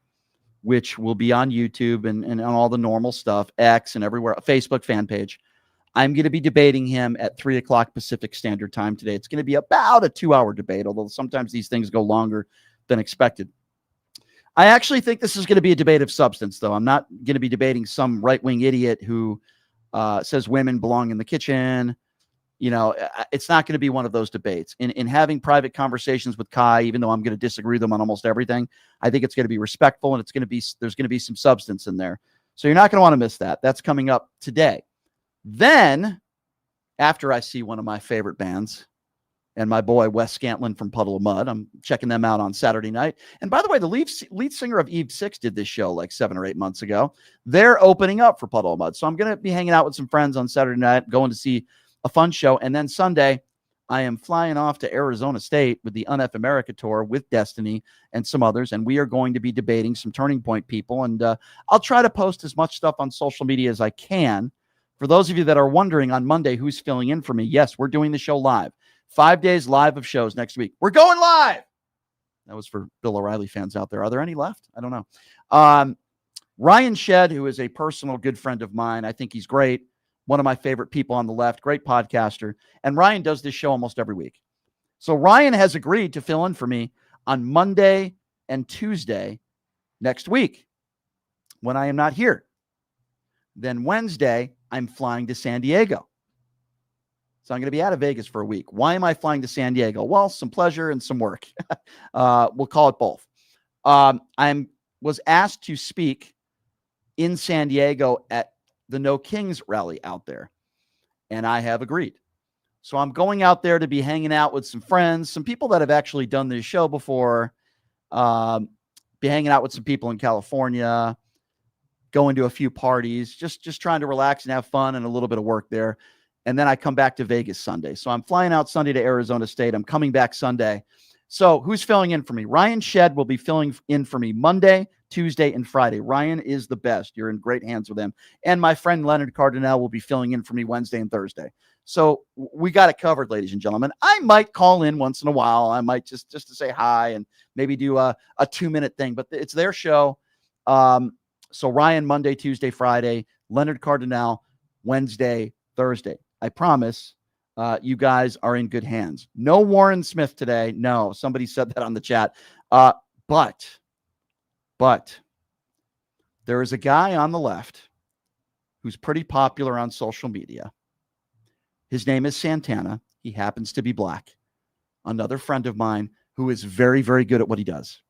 which will be on YouTube and on all the normal stuff, X and everywhere, Facebook fan page. I'm going to be debating him at 3 o'clock Pacific Standard Time today. It's going to be about a 2-hour debate, although sometimes these things go longer than expected. I actually think this is going to be a debate of substance, though. I'm not going to be debating some right-wing idiot who says women belong in the kitchen. You know, it's not going to be one of those debates. In having private conversations with Kai, even though I'm going to disagree with him on almost everything, I think it's going to be respectful, and there's going to be some substance in there. So you're not going to want to miss that. That's coming up today. Then, after I see one of my favorite bands, and my boy Wes Scantlin from Puddle of Mud, I'm checking them out on Saturday night. And by the way, the lead singer of Eve 6 did this show like 7 or 8 months ago. They're opening up for Puddle of Mud. So I'm going to be hanging out with some friends on Saturday night, going to see a fun show. And then Sunday, I am flying off to Arizona State with the UNF America Tour with Destiny and some others. And we are going to be debating some Turning Point people. And I'll try to post as much stuff on social media as I can. For those of you that are wondering on Monday who's filling in for me, yes, we're doing the show live. 5 days live of shows next week. We're going live. That was for Bill O'Reilly fans out there. Are there any left? I don't know. Ryan Shedd, who is a personal good friend of mine. I think he's great. One of my favorite people on the left. Great podcaster. And Ryan does this show almost every week. So Ryan has agreed to fill in for me on Monday and Tuesday next week when I am not here. Then Wednesday, I'm flying to San Diego. So I'm going to be out of Vegas for a week. Why am I flying to San Diego? Well, some pleasure and some work. We'll call it both. I was asked to speak in San Diego at the No Kings rally out there, and I have agreed. So I'm going out there to be hanging out with some friends, some people that have actually done this show before, be hanging out with some people in California, going to a few parties, just trying to relax and have fun and a little bit of work there. And then I come back to Vegas Sunday. So I'm flying out Sunday to Arizona State. I'm coming back Sunday. So who's filling in for me? Ryan Shedd will be filling in for me Monday, Tuesday, and Friday. Ryan is the best. You're in great hands with him. And my friend Leonard Cardinale will be filling in for me Wednesday and Thursday. So we got it covered, ladies and gentlemen. I might call in once in a while. I might just to say hi and maybe do a 2-minute thing. But it's their show. So Ryan, Monday, Tuesday, Friday. Leonard Cardinale, Wednesday, Thursday. I promise you guys are in good hands. No Warren Smith today. No, somebody said that on the chat. But there is a guy on the left who's pretty popular on social media. His name is Santana. He happens to be black. Another friend of mine who is very, very good at what he does.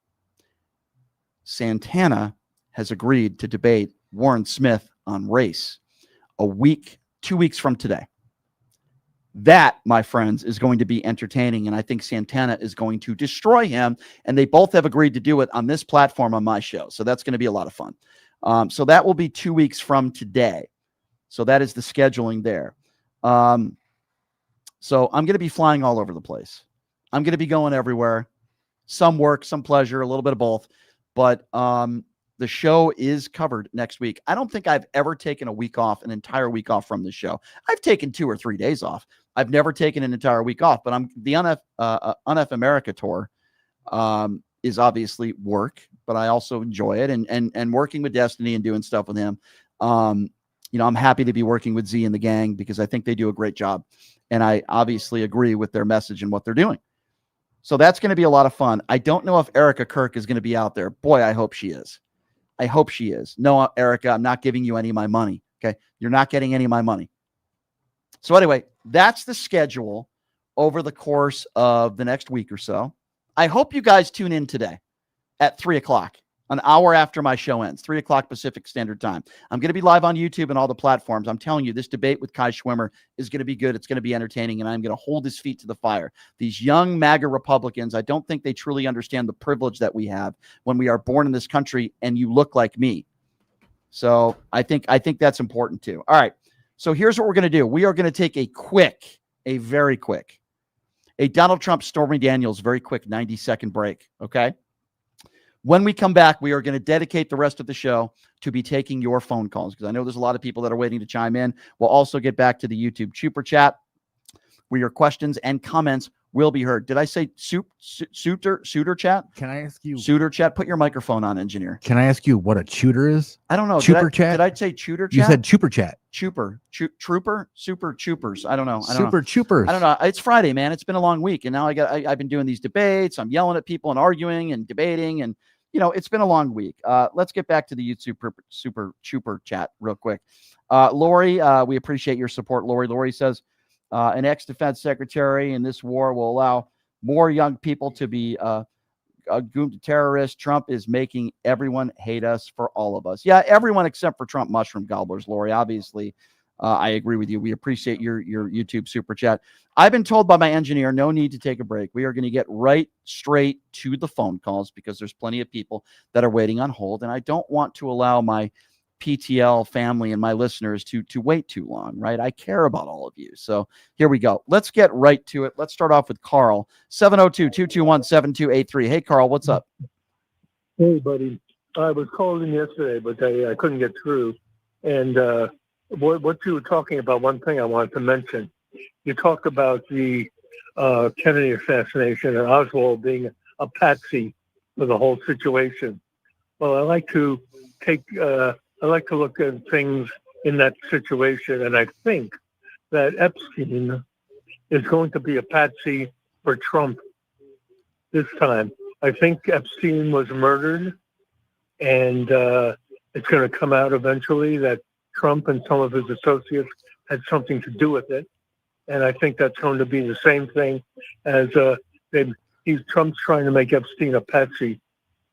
Santana has agreed to debate Warren Smith on race 2 weeks from today. That, my friends, is going to be entertaining, and I think Santana is going to destroy him, and they both have agreed to do it on this platform on my show, so that's going to be a lot of fun. So that will be 2 weeks from today. So that is the scheduling there. So I'm going to be flying all over the place. I'm going to be going everywhere. Some work, some pleasure, a little bit of both. But the show is covered next week. I don't think I've ever taken an entire week off from this show. I've taken 2 or 3 days off. I've never taken an entire week off, but the UNF America tour is obviously work, but I also enjoy it. And working with Destiny and doing stuff with him, I'm happy to be working with Z and the gang because I think they do a great job. And I obviously agree with their message and what they're doing. So that's going to be a lot of fun. I don't know if Erica Kirk is going to be out there. Boy, I hope she is. I hope she is. No, Erica, I'm not giving you any of my money. Okay. You're not getting any of my money. So anyway, that's the schedule over the course of the next week or so. I hope you guys tune in today at 3:00, an hour after my show ends, 3:00 Pacific Standard Time. I'm going to be live on YouTube and all the platforms. I'm telling you, this debate with Kai Schwimmer is going to be good. It's going to be entertaining, and I'm going to hold his feet to the fire. These young MAGA Republicans, I don't think they truly understand the privilege that we have when we are born in this country and you look like me. So I think that's important too. All right. So here's what we're going to do. We are going to take a very quick Donald Trump, Stormy Daniels, very quick 90-second break. Okay. When we come back, we are going to dedicate the rest of the show to be taking your phone calls because I know there's a lot of people that are waiting to chime in. We'll also get back to the YouTube Super Chat where your questions and comments will be heard. Did I say Suitor Chat? Can I ask you? Suitor Chat? Put your microphone on, engineer. Can I ask you what a tutor is? I don't know. Chuper Chat? Did I say Tutor Chat? You said Chuper Chat. Trooper? Super Choopers. I don't know. Super Choopers. I don't know. It's Friday, man. It's been a long week. And now I've been doing these debates. I'm yelling at people and arguing and debating. And, it's been a long week. Let's get back to the YouTube Super Trooper Chat real quick. Lori, we appreciate your support, Lori. Lori says, an ex-defense secretary in this war will allow more young people to be groomed to terrorists. Trump is making everyone hate us for all of us. Yeah, everyone except for Trump mushroom gobblers, Lori. Obviously, I agree with you. We appreciate your YouTube Super Chat. I've been told by my engineer, no need to take a break. We are going to get right straight to the phone calls because there's plenty of people that are waiting on hold, and I don't want to allow my PTL family and my listeners to wait too long, right? I care about all of you. So here we go. Let's get right to it. Let's start off with Carl, 702-221-7283. Hey, Carl, what's up? Hey, buddy. I was called in yesterday, but I couldn't get through. And what you were talking about, one thing I wanted to mention, you talked about the Kennedy assassination and Oswald being a patsy for the whole situation. Well, I like to look at things in that situation, and I think that Epstein is going to be a patsy for Trump this time. I think Epstein was murdered, and it's going to come out eventually that Trump and some of his associates had something to do with it. And I think that's going to be the same thing as Trump's trying to make Epstein a patsy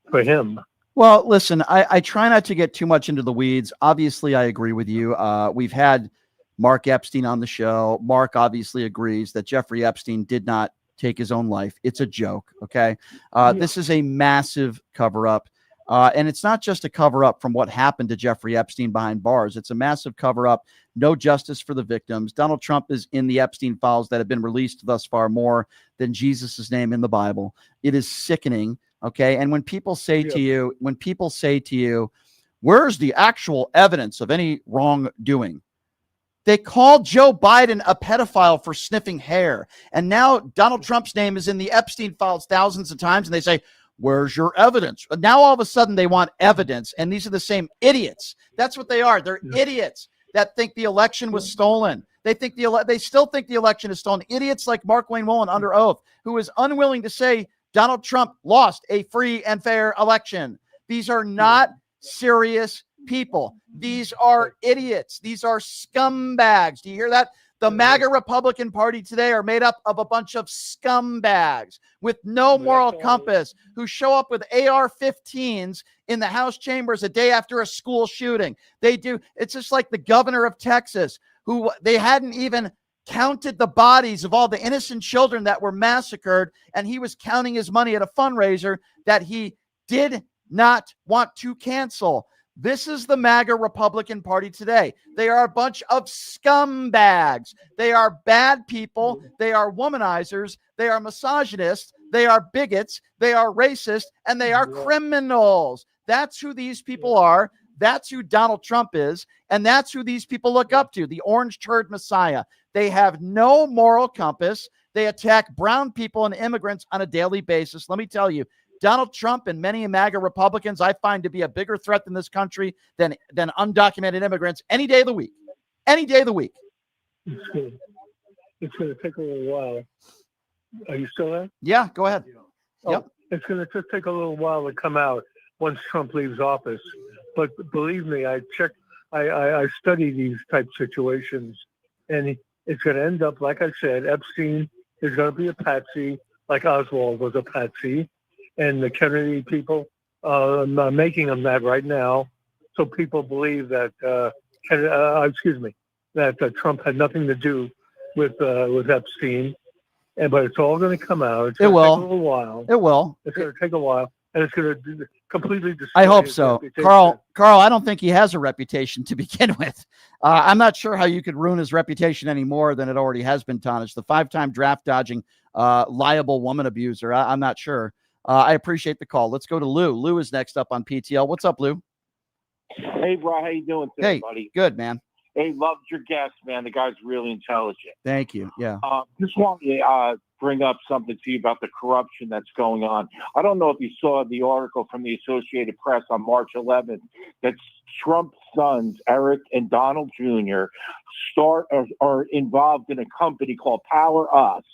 for him. Well, listen, I try not to get too much into the weeds. Obviously, I agree with you. We've had Mark Epstein on the show. Mark obviously agrees that Jeffrey Epstein did not take his own life. It's a joke, okay? This is a massive cover-up. And it's not just a cover-up from what happened to Jeffrey Epstein behind bars. It's a massive cover-up. No justice for the victims. Donald Trump is in the Epstein files that have been released thus far more than Jesus' name in the Bible. It is sickening. Okay. And when people say to you, where's the actual evidence of any wrongdoing? They called Joe Biden a pedophile for sniffing hair. And now Donald Trump's name is in the Epstein files thousands of times. And they say, where's your evidence? But now all of a sudden they want evidence. And these are the same idiots. That's what they are. They're idiots that think the election was stolen. They still think the election is stolen. Idiots like Mark Wayne Mullen under oath, who is unwilling to say Donald Trump lost a free and fair election. These are not serious people. These are idiots. These are scumbags. Do you hear that? The MAGA Republican Party today are made up of a bunch of scumbags with no moral compass who show up with AR-15s in the House chambers a day after a school shooting. They do. It's just like the governor of Texas, who they hadn't even counted the bodies of all the innocent children that were massacred, and he was counting his money at a fundraiser that he did not want to cancel. This is the MAGA Republican Party today. They are a bunch of scumbags. They are bad people. They are womanizers. They are misogynists. They are bigots. They are racist. And they are criminals. That's who these people are. That's who Donald Trump is. And that's who these people look up to, the orange turd messiah. They have no moral compass. They attack brown people and immigrants on a daily basis. Let me tell you, Donald Trump and many MAGA Republicans I find to be a bigger threat in this country than undocumented immigrants any day of the week. Any day of the week. It's going to take a little while. Are you still there? Yeah, go ahead. Yep. It's going to just take a little while to come out once Trump leaves office. But believe me, I study these type situations, and it's going to end up, like I said, Epstein is going to be a patsy, like Oswald was a patsy. And the Kennedy people are making them that right now, so people believe that Trump had nothing to do with Epstein, but it's all going to come out. It's going to take a little while. It will. It's going to take a while, and it's going to completely destroy. I hope his so, reputation. Carl. I don't think he has a reputation to begin with. I'm not sure how you could ruin his reputation any more than it already has been tarnished. The 5-time draft dodging, liable woman abuser. I'm not sure. I appreciate the call. Let's go to Lou. Lou is next up on PTL. What's up, Lou? Hey, bro. How you doing today, buddy? Good, man. Hey, loved your guest, man. The guy's really intelligent. Thank you. Yeah. Just wanted to bring up something to you about the corruption that's going on. I don't know if you saw the article from the Associated Press on March 11th that Trump's sons, Eric and Donald Jr., are involved in a company called Power Us.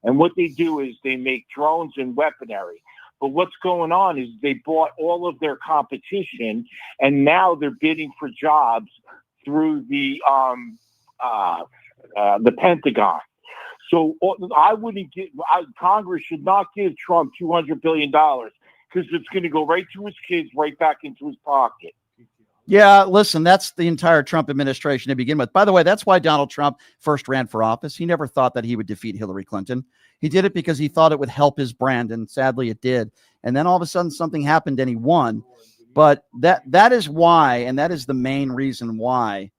And what they do is they make drones and weaponry. But what's going on is they bought all of their competition, and now they're bidding for jobs through the Pentagon. So I wouldn't Congress should not give Trump $200 billion because it's going to go right to his kids, right back into his pocket. Yeah, listen, that's the entire Trump administration to begin with. By the way, that's why Donald Trump first ran for office. He never thought that he would defeat Hillary Clinton. He did it because he thought it would help his brand, and sadly it did. And then all of a sudden something happened and he won. But that is why, and that is the main reason why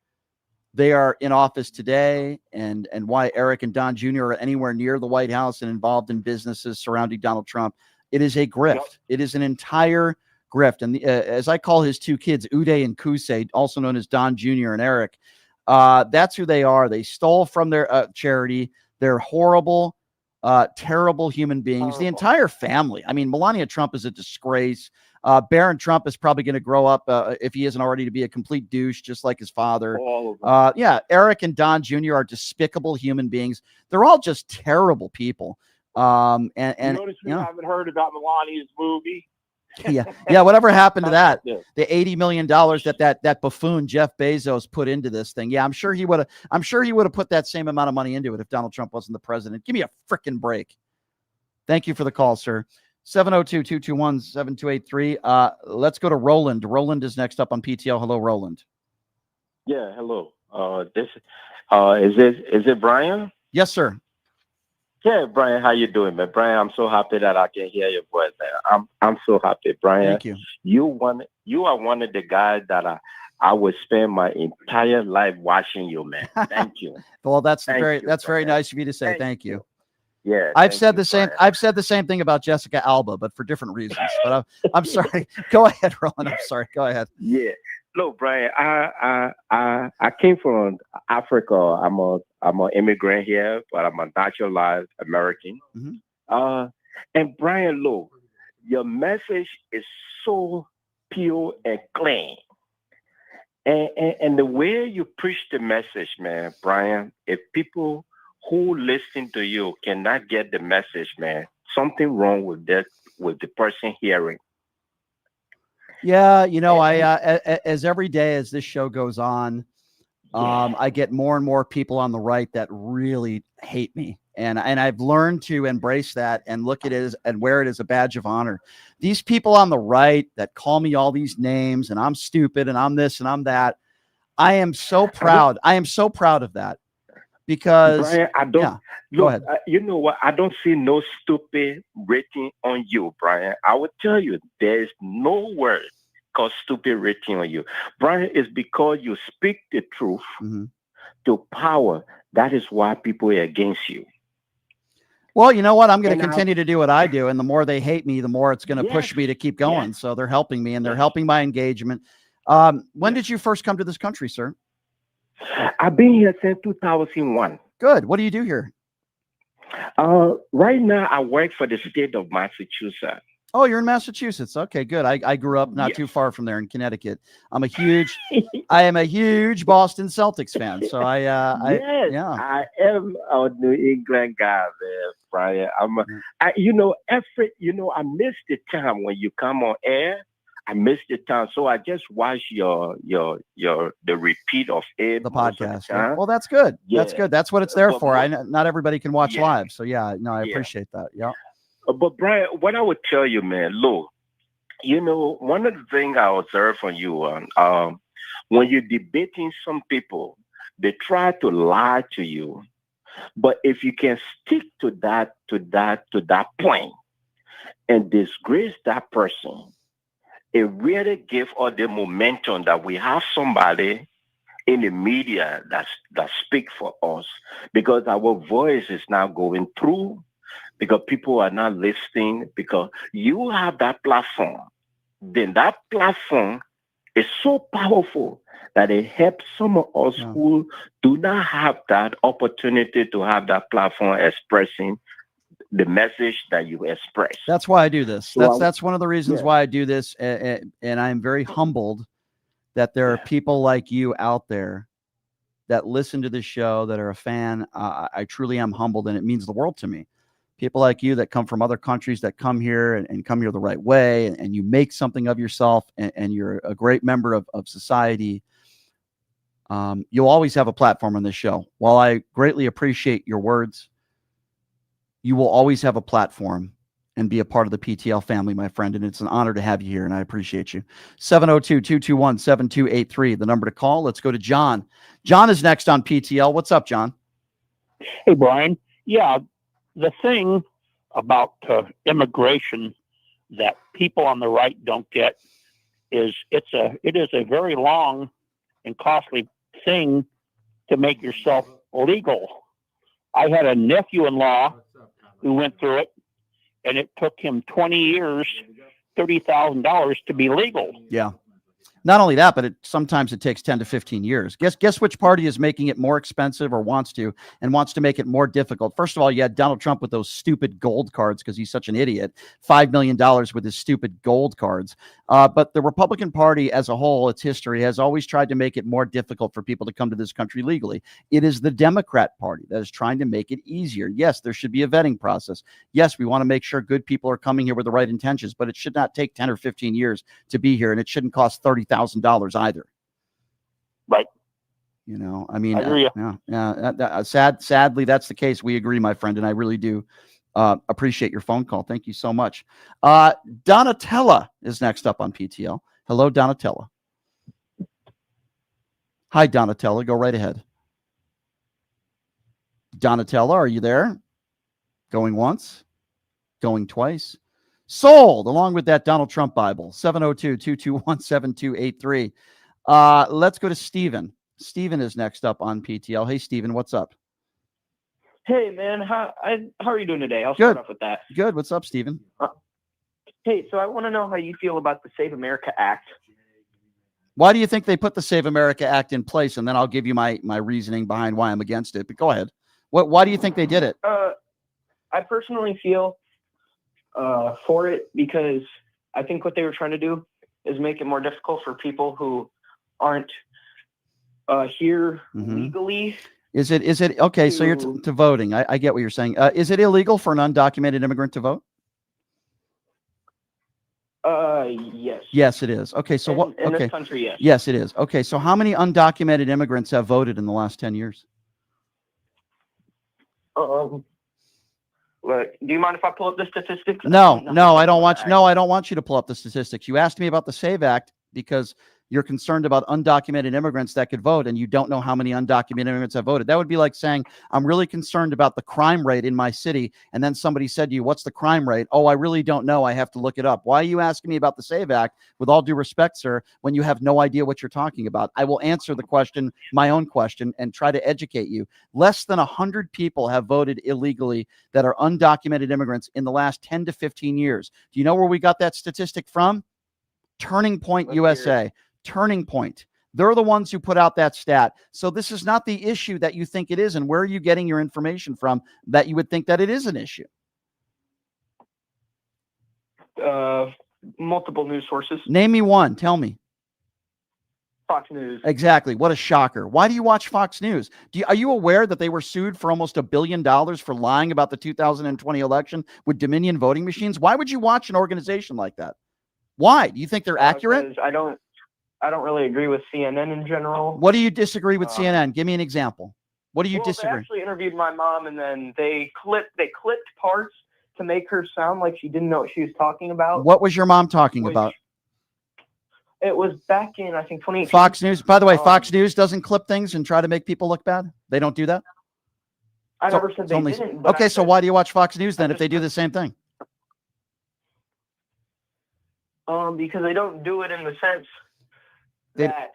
they are in office today, and why Eric and Don Jr. are anywhere near the White House and involved in businesses surrounding Donald Trump. It is a grift. Yep. It is an entire grift. And as I call his two kids, Uday and Kusei, also known as Don Jr. and Eric, that's who they are. They stole from their charity. They're horrible, terrible human beings. The entire family. I mean, Melania Trump is a disgrace. Barron Trump is probably going to grow up, if he isn't already, to be a complete douche, just like his father. Yeah, Eric and Don Jr. are despicable human beings. They're all just terrible people. And you notice we haven't heard about Melania's movie. Yeah. Whatever happened to that? The $80 million that buffoon Jeff Bezos put into this thing. Yeah, I'm sure he would have put that same amount of money into it if Donald Trump wasn't the president. Give me a freaking break. Thank you for the call, sir. 702-221-7283. Let's go to Roland. Roland is next up on PTL. Hello, Roland. Yeah, hello. Is it Brian? Yes, sir. Yeah, Brian, how you doing, man? Brian, I'm so happy that I can hear your voice, man. I'm so happy, Brian. Thank you. You are one of the guys that I would spend my entire life watching you, man. Thank you. Well, that's very nice of you to say. Thank you. Yeah, I've said the same. I've said the same thing about Jessica Alba, but for different reasons. But I'm sorry. Go ahead, Roland. I'm sorry. Go ahead. Yeah. Look, Brian, I came from Africa. I'm an immigrant here, but I'm a naturalized American. Mm-hmm. And Brian, look, your message is so pure and clean. And the way you preach the message, man, Brian, if people who listen to you cannot get the message, man, something wrong with the person hearing. Yeah, as every day as this show goes on, I get more and more people on the right that really hate me. And I've learned to embrace that and look at it and wear it as a badge of honor. These people on the right that call me all these names and I'm stupid and I'm this and I'm that. I am so proud. I am so proud of that because Brian, I don't go look. ahead. You know what? I don't see no stupid rating on you, Brian. I will tell you, there is no word called stupid rating on you, Brian. It's because you speak the truth to power. That is why people are against you. Well, you know what? I'm going to continue to do what I do, and the more they hate me, the more it's going to push me to keep going. Yes. So they're helping me, and they're helping my engagement. When did you first come to this country, sir? I've been here since 2001. Good. What do you do here? Right now, I work for the state of Massachusetts. Oh, you're in Massachusetts. Okay, good. I grew up not too far from there in Connecticut. I am a huge Boston Celtics fan. So I am a New England guy, man, Brian. I miss the time when you come on air. I miss the time, so I just watch the repeat of it. The podcast. Well, that's good. Yeah. That's good. That's what it's there for. Not everybody can watch live, so I appreciate that. Yeah. But Brian, what I would tell you, man, look, one of the things I observe from you, when you're debating some people, they try to lie to you. But if you can stick to that point and disgrace that person, it really gives us the momentum that we have somebody in the media that speaks for us, because our voice is now going through, because people are not listening, because you have that platform. Then that platform is so powerful that it helps some of us who do not have that opportunity to have that platform expressing the message that you express. That's why I do this. So That's one of the reasons why I do this. And I'm very humbled that there are people like you out there that listen to this show, that are a fan. I truly am humbled, and it means the world to me. People like you that come from other countries, that come here and come here the right way, and you make something of yourself, and you're a great member of society. You'll always have a platform on this show. While I greatly appreciate your words, you will always have a platform and be a part of the PTL family, my friend. And it's an honor to have you here, and I appreciate you. 702-221-7283, the number to call. Let's go to John. John is next on PTL. What's up, John? Hey, Brian. Yeah, the thing about immigration that people on the right don't get is it is a very long and costly thing to make yourself legal. I had a nephew-in-law who went through it, and it took him 20 years, $30,000 to be legal. Yeah. Not only that, but sometimes it takes 10 to 15 years. Guess which party is making it more expensive, or wants to make it more difficult? First of all, you had Donald Trump with those stupid gold cards because he's such an idiot. $5 million with his stupid gold cards. But the Republican Party as a whole, its history, has always tried to make it more difficult for people to come to this country legally. It is the Democrat Party that is trying to make it easier. Yes, there should be a vetting process. Yes, we want to make sure good people are coming here with the right intentions, but it should not take 10 or 15 years to be here, and it shouldn't cost $30,000 either. Right. I mean, I hear you. Sadly, that's the case. We agree, my friend, and I really do appreciate your phone call. Thank you so much. Donatella is next up on PTL. Hello, Donatella. Hi, Donatella. Go right ahead. Donatella, are you there? Going once? Going twice? Sold, along with that Donald Trump Bible. 702-221-7283. Let's go to Stephen. Stephen is next up on PTL. Hey, Stephen, what's up? Hey, man. How are you doing today? I'll start off with that. Good. What's up, Stephen? Hey, so I want to know how you feel about the Save America Act. Why do you think they put the Save America Act in place? And then I'll give you my reasoning behind why I'm against it. But go ahead. Why do you think they did it? I personally feel for it because I think what they were trying to do is make it more difficult for people who aren't here legally. Is it okay? So you're to voting. I get what you're saying. Is it illegal for an undocumented immigrant to vote? Yes. Yes, it is. Okay, so what? In Okay. this country, yes. Yes, it is. Okay, so how many undocumented immigrants have voted in the last 10 years? Look, do you mind if I pull up the statistics? No, I don't want you. No, I don't want you to pull up the statistics. You asked me about the SAVE Act because you're concerned about undocumented immigrants that could vote, and you don't know how many undocumented immigrants have voted. That would be like saying, I'm really concerned about the crime rate in my city, and then somebody said to you, what's the crime rate? Oh, I really don't know. I have to look it up. Why are you asking me about the SAVE Act, with all due respect, sir, when you have no idea what you're talking about? I will answer the question, my own question, and try to educate you. Less than 100 people have voted illegally that are undocumented immigrants in the last 10 to 15 years. Do you know where we got that statistic from? Turning Point USA. Turning Point. They're the ones who put out that stat. So this is not the issue that you think it is. And where are you getting your information from that you would think that it is an issue? Multiple news sources. Name me one. Tell me. Fox News. Exactly. What a shocker. Why do you watch Fox News? Are you aware that they were sued for almost $1 billion for lying about the 2020 election with Dominion voting machines? Why would you watch an organization like that? Why? Do you think they're accurate? I don't really agree with CNN in general. What do you disagree with CNN? Give me an example. What do you disagree? They actually interviewed my mom, and then they clipped parts to make her sound like she didn't know what she was talking about. What was your mom talking about? It was back in, I think, 2018. Fox News. By the way, Fox News doesn't clip things and try to make people look bad. They don't do that. I never said they didn't. Okay, so why do you watch Fox News then if they do the same thing? Because they don't do it in the sense that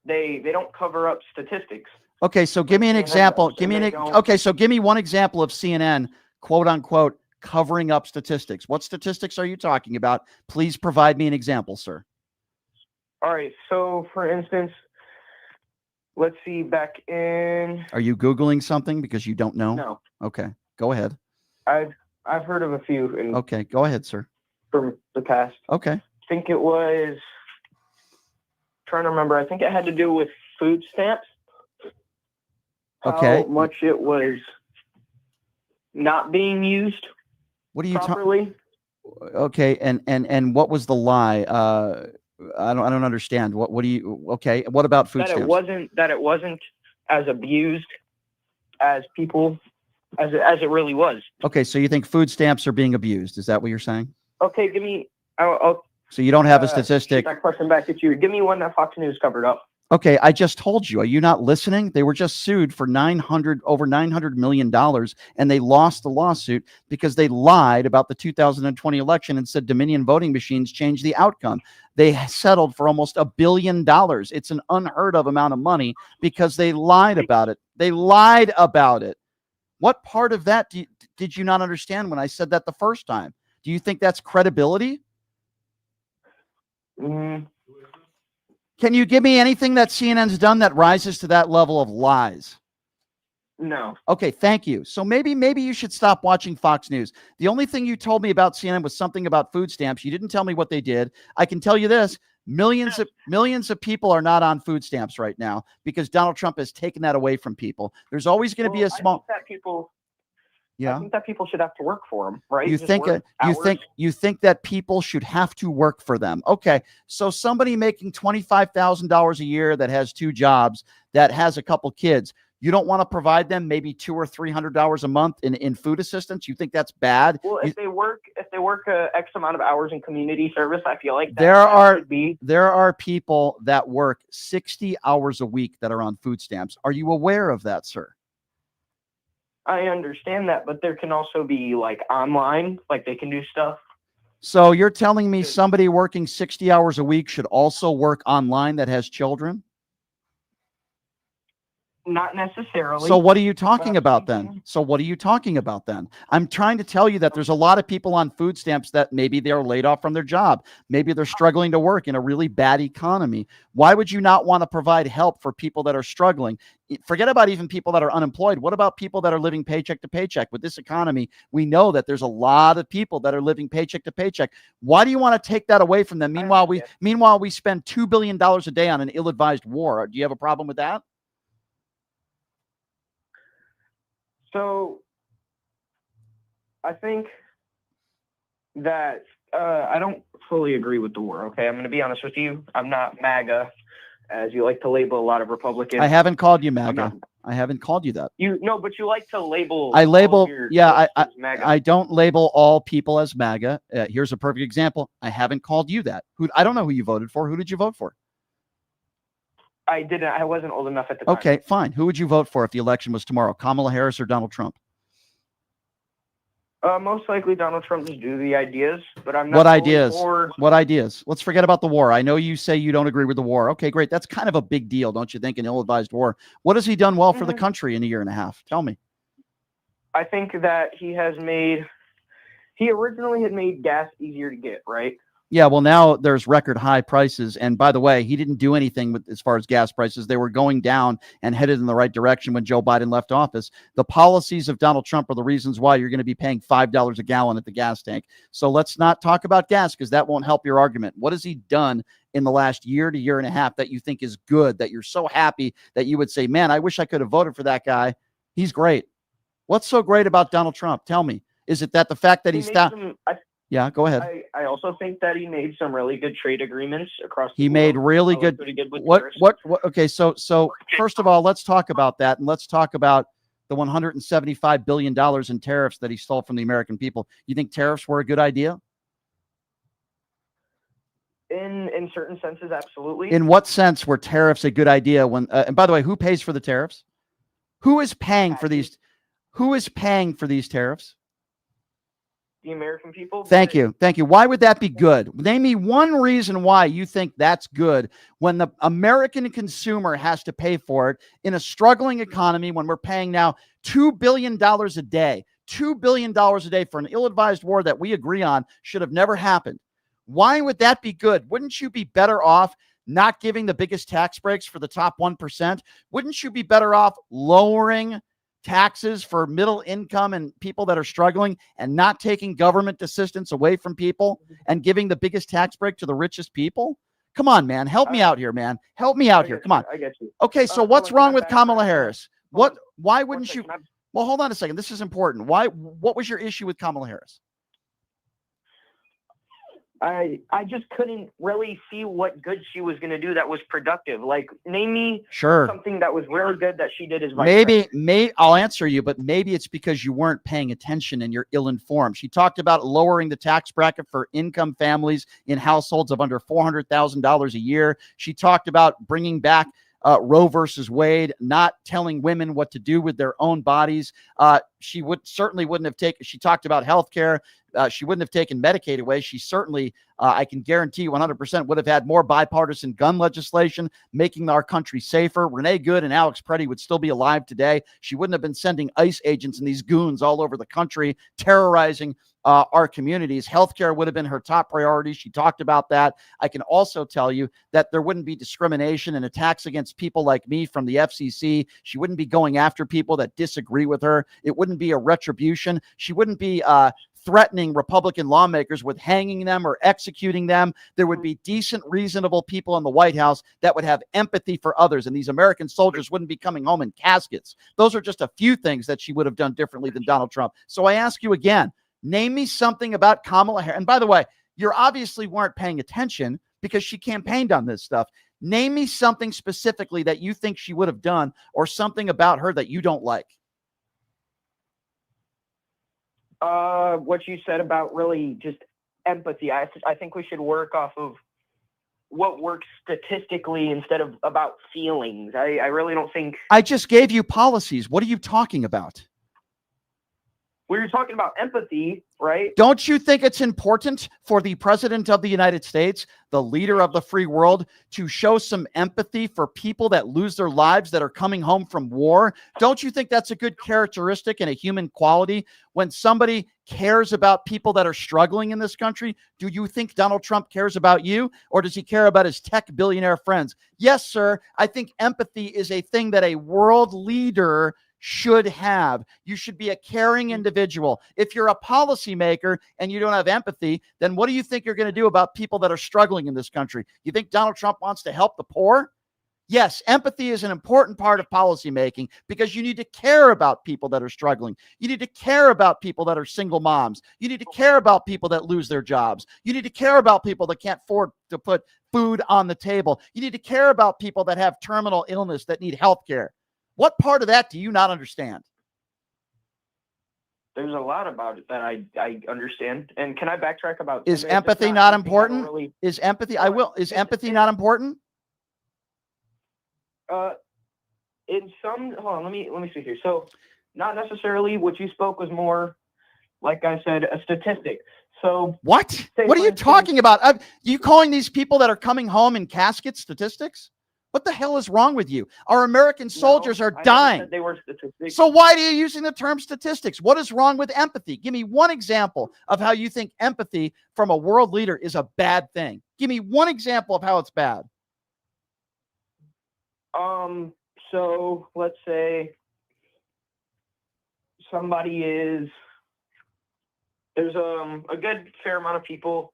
they don't cover up statistics. Okay, so give me an example. Give me one example of CNN, quote unquote, covering up statistics. What statistics are you talking about? Please provide me an example, sir. All right. So, for instance, let's see. Back in. Are you Googling something because you don't know? No. Okay, go ahead. I've heard of a few. Okay, go ahead, sir. From the past. Okay. I think it was. Trying to remember. I think it had to do with food stamps. Okay. How much it was not being used. What are you properly? Okay, and what was the lie? I don't understand. What do you? Okay, what about food stamps? That it wasn't as abused as people as it really was. Okay, so you think food stamps are being abused? Is that what you're saying? Okay, give me. I'll so you don't have a statistic. That question back at you. Give me one that Fox News covered up. Okay, I just told you. Are you not listening? They were just sued for over $900 million, and they lost the lawsuit because they lied about the 2020 election and said Dominion voting machines changed the outcome. They settled for almost $1 billion. It's an unheard of amount of money because they lied about it. They lied about it. What part of that did you not understand when I said that the first time? Do you think that's credibility? Mm-hmm. Can you give me anything that CNN's done that rises to that level of lies? No. Okay, thank you. So maybe you should stop watching Fox News. The only thing you told me about CNN was something about food stamps. You didn't tell me what they did. I can tell you this. Millions of people are not on food stamps right now because Donald Trump has taken that away from people. There's always going to be a small. I think that people should have to work for them, right? You think that people should have to work for them. Okay. So somebody making $25,000 a year that has 2 jobs, that has a couple kids, you don't want to provide them maybe $200 or $300 a month in food assistance? You think that's bad? Well, if they work X amount of hours in community service, I feel like there are people that work 60 hours a week that are on food stamps. Are you aware of that, sir? I understand that, but there can also be like online, like they can do stuff. So you're telling me somebody working 60 hours a week should also work online that has children? Not necessarily. So what are you talking about then? I'm trying to tell you that there's a lot of people on food stamps that maybe they're laid off from their job. Maybe they're struggling to work in a really bad economy. Why would you not want to provide help for people that are struggling? Forget about even people that are unemployed. What about people that are living paycheck to paycheck? With this economy, we know that there's a lot of people that are living paycheck to paycheck. Why do you want to take that away from them? Meanwhile, we spend $2 billion a day on an ill-advised war. Do you have a problem with that? So I think that I don't fully agree with the war. Okay, I'm going to be honest with you. I'm not MAGA, as you like to label a lot of Republicans. I haven't called you MAGA. not- I haven't called you that. But you like to label. I all label, of your yeah, folks I as MAGA. I don't label all people as MAGA. Here's a perfect example. I haven't called you that. I don't know who you voted for. Who did you vote for? I didn't. I wasn't old enough at the time. Okay, fine. Who would you vote for if the election was tomorrow? Kamala Harris or Donald Trump? Most likely Donald Trump just do the ideas, but I'm not. What fully ideas? for- What ideas? Let's forget about the war. I know you say you don't agree with the war. Okay, great. That's kind of a big deal, don't you think, an ill-advised war? What has he done well for the country in a year and a half? Tell me. I think that he originally had made gas easier to get, right? Yeah, well, now there's record high prices. And by the way, he didn't do anything with as far as gas prices. They were going down and headed in the right direction when Joe Biden left office. The policies of Donald Trump are the reasons why you're going to be paying $5 a gallon at the gas tank. So let's not talk about gas because that won't help your argument. What has he done in the last year to year and a half that you think is good, that you're so happy that you would say, man, I wish I could have voted for that guy. He's great. What's so great about Donald Trump? Tell me. Is it that the fact that he's down? Yeah, go ahead. I also think that he made some really good trade agreements across. He made really good. Pretty good with What? tariffs. Okay, so first of all, let's talk about that, and let's talk about the $175 billion in tariffs that he stole from the American people. You think tariffs were a good idea? In certain senses, absolutely. In what sense were tariffs a good idea? When and by the way, who pays for the tariffs? Who is paying for these? Who is paying for these tariffs? The American people. Thank you. Thank you. Why would that be good? Name me one reason why you think that's good when the American consumer has to pay for it in a struggling economy when we're paying now $2 billion a day, $2 billion a day for an ill-advised war that we agree on should have never happened. Why would that be good? Wouldn't you be better off not giving the biggest tax breaks for the top 1%? Wouldn't you be better off lowering taxes for middle income and people that are struggling and not taking government assistance away from people and giving the biggest tax break to the richest people? Come on, man. Help me out here, man. Help me out here. Come on. I get you. Okay, so what's wrong with Kamala Harris? Why wouldn't you? Well, hold on a second. This is important. What was your issue with Kamala Harris? I just couldn't really see what good she was going to do that was productive. Like, name me something that was really good that she did as vice Maybe I'll answer you, but maybe it's because you weren't paying attention and you're ill-informed. She talked about lowering the tax bracket for income families in households of under $400,000 a year. She talked about bringing back Roe versus Wade, not telling women what to do with their own bodies. She certainly wouldn't have taken. She talked about healthcare. She wouldn't have taken Medicaid away. She certainly, I can guarantee you 100%, would have had more bipartisan gun legislation, making our country safer. Renee Good and Alex Preddy would still be alive today. She wouldn't have been sending ICE agents and these goons all over the country, terrorizing our communities. Healthcare would have been her top priority. She talked about that. I can also tell you that there wouldn't be discrimination and attacks against people like me from the FCC. She wouldn't be going after people that disagree with her. It wouldn't be a retribution. She wouldn't be threatening Republican lawmakers with hanging them or executing them. There would be decent, reasonable people in the White House that would have empathy for others, and these American soldiers wouldn't be coming home in caskets. Those are just a few things that she would have done differently than Donald Trump. So I ask you again, name me something about Kamala Harris. And by the way, you obviously weren't paying attention because she campaigned on this stuff. Name me something specifically that you think she would have done or something about her that you don't like. What you said about really just empathy. I think we should work off of what works statistically instead of about feelings. I really don't think. I just gave you policies. What are you talking about? We were talking about empathy, right? Don't you think it's important for the president of the United States, the leader of the free world, to show some empathy for people that lose their lives that are coming home from war? Don't you think that's a good characteristic and a human quality when somebody cares about people that are struggling in this country? Do you think Donald Trump cares about you, or does he care about his tech billionaire friends? Yes, sir. I think empathy is a thing that a world leader should have. You should be a caring individual. If you're a policymaker and you don't have empathy, then what do you think you're going to do about people that are struggling in this country? You think Donald Trump wants to help the poor? Yes, empathy is an important part of policymaking because you need to care about people that are struggling. You need to care about people that are single moms. You need to care about people that lose their jobs. You need to care about people that can't afford to put food on the table. You need to care about people that have terminal illness that need health care. What part of that do you not understand? There's a lot about it that I understand. And can I backtrack about? Is it's empathy not anything I don't important? really- Is empathy? I will. Is empathy not important? In some, hold on, let me see here. So, not necessarily. What you spoke was more, like I said, a statistic. So What? say, What are for you instance- talking about? You calling these people that are coming home in caskets statistics? What the hell is wrong with you? Our American soldiers are I never dying. said they were statistics. So why are you using the term statistics? What is wrong with empathy? Give me one example of how you think empathy from a world leader is a bad thing. Give me one example of how it's bad. So let's say there's a good fair amount of people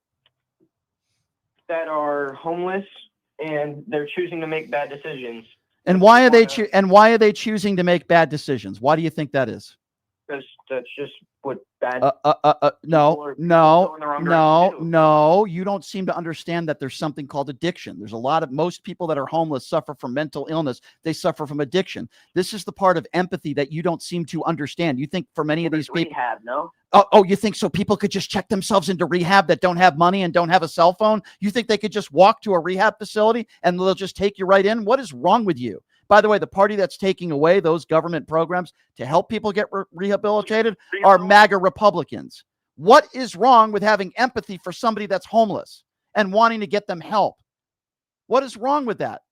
that are homeless and they're choosing to make bad decisions. And why are they choosing to make bad decisions? Why do you think that is? Because that's just what bad. No, going the wrong direction no. You don't seem to understand that there's something called addiction. There's most people that are homeless suffer from mental illness. They suffer from addiction. This is the part of empathy that you don't seem to understand. You think for many of these people, rehab, no? Oh, you think so people could just check themselves into rehab that don't have money and don't have a cell phone? You think they could just walk to a rehab facility and they'll just take you right in? What is wrong with you? By the way, the party that's taking away those government programs to help people get rehabilitated are MAGA Republicans. What is wrong with having empathy for somebody that's homeless and wanting to get them help? What is wrong with that?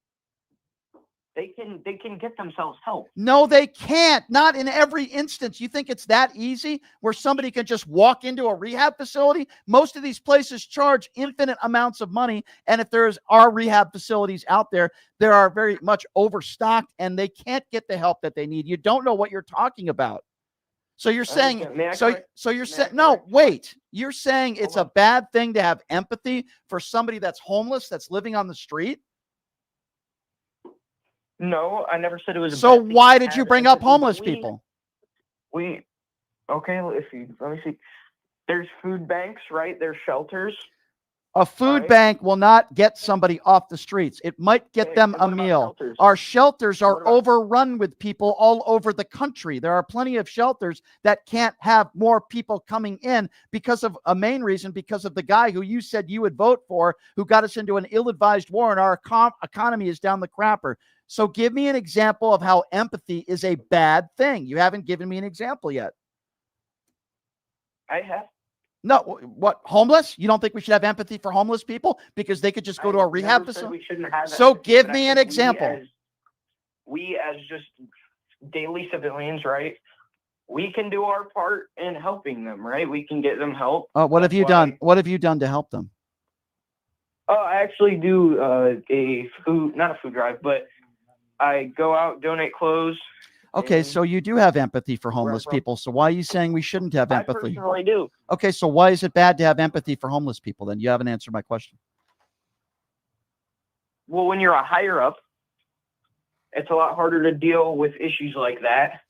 They can get themselves help. No, they can't. Not in every instance. You think it's that easy where somebody can just walk into a rehab facility? Most of these places charge infinite amounts of money. And if are rehab facilities out there, they are very much overstocked and they can't get the help that they need. You don't know what you're talking about. So you're saying, you're saying it's a bad thing to have empathy for somebody that's homeless, that's living on the street? No, I never said it was. So why did you bring up homeless people? Okay, let me see. There's food banks, right? There's shelters. A food bank will not get somebody off the streets. It might get them a meal. Our shelters are overrun with people all over the country. There are plenty of shelters that can't have more people coming in because of a main reason, because of the guy who you said you would vote for, who got us into an ill-advised war and our economy is down the crapper. So give me an example of how empathy is a bad thing. You haven't given me an example yet. I have. No, what, homeless? You don't think we should have empathy for homeless people because they could just go to a rehab facility? We shouldn't have that. So give But me I an think example. We as just daily civilians, right? We can do our part in helping them, right? We can get them help. What have you done? What have you done to help them? Oh, I actually do not a food drive, but I go out, donate clothes. Okay, so you do have empathy for homeless people. So why are you saying we shouldn't have empathy? I personally do. Okay, so why is it bad to have empathy for homeless people then? You haven't answered my question. Well, when you're a higher up, it's a lot harder to deal with issues like that.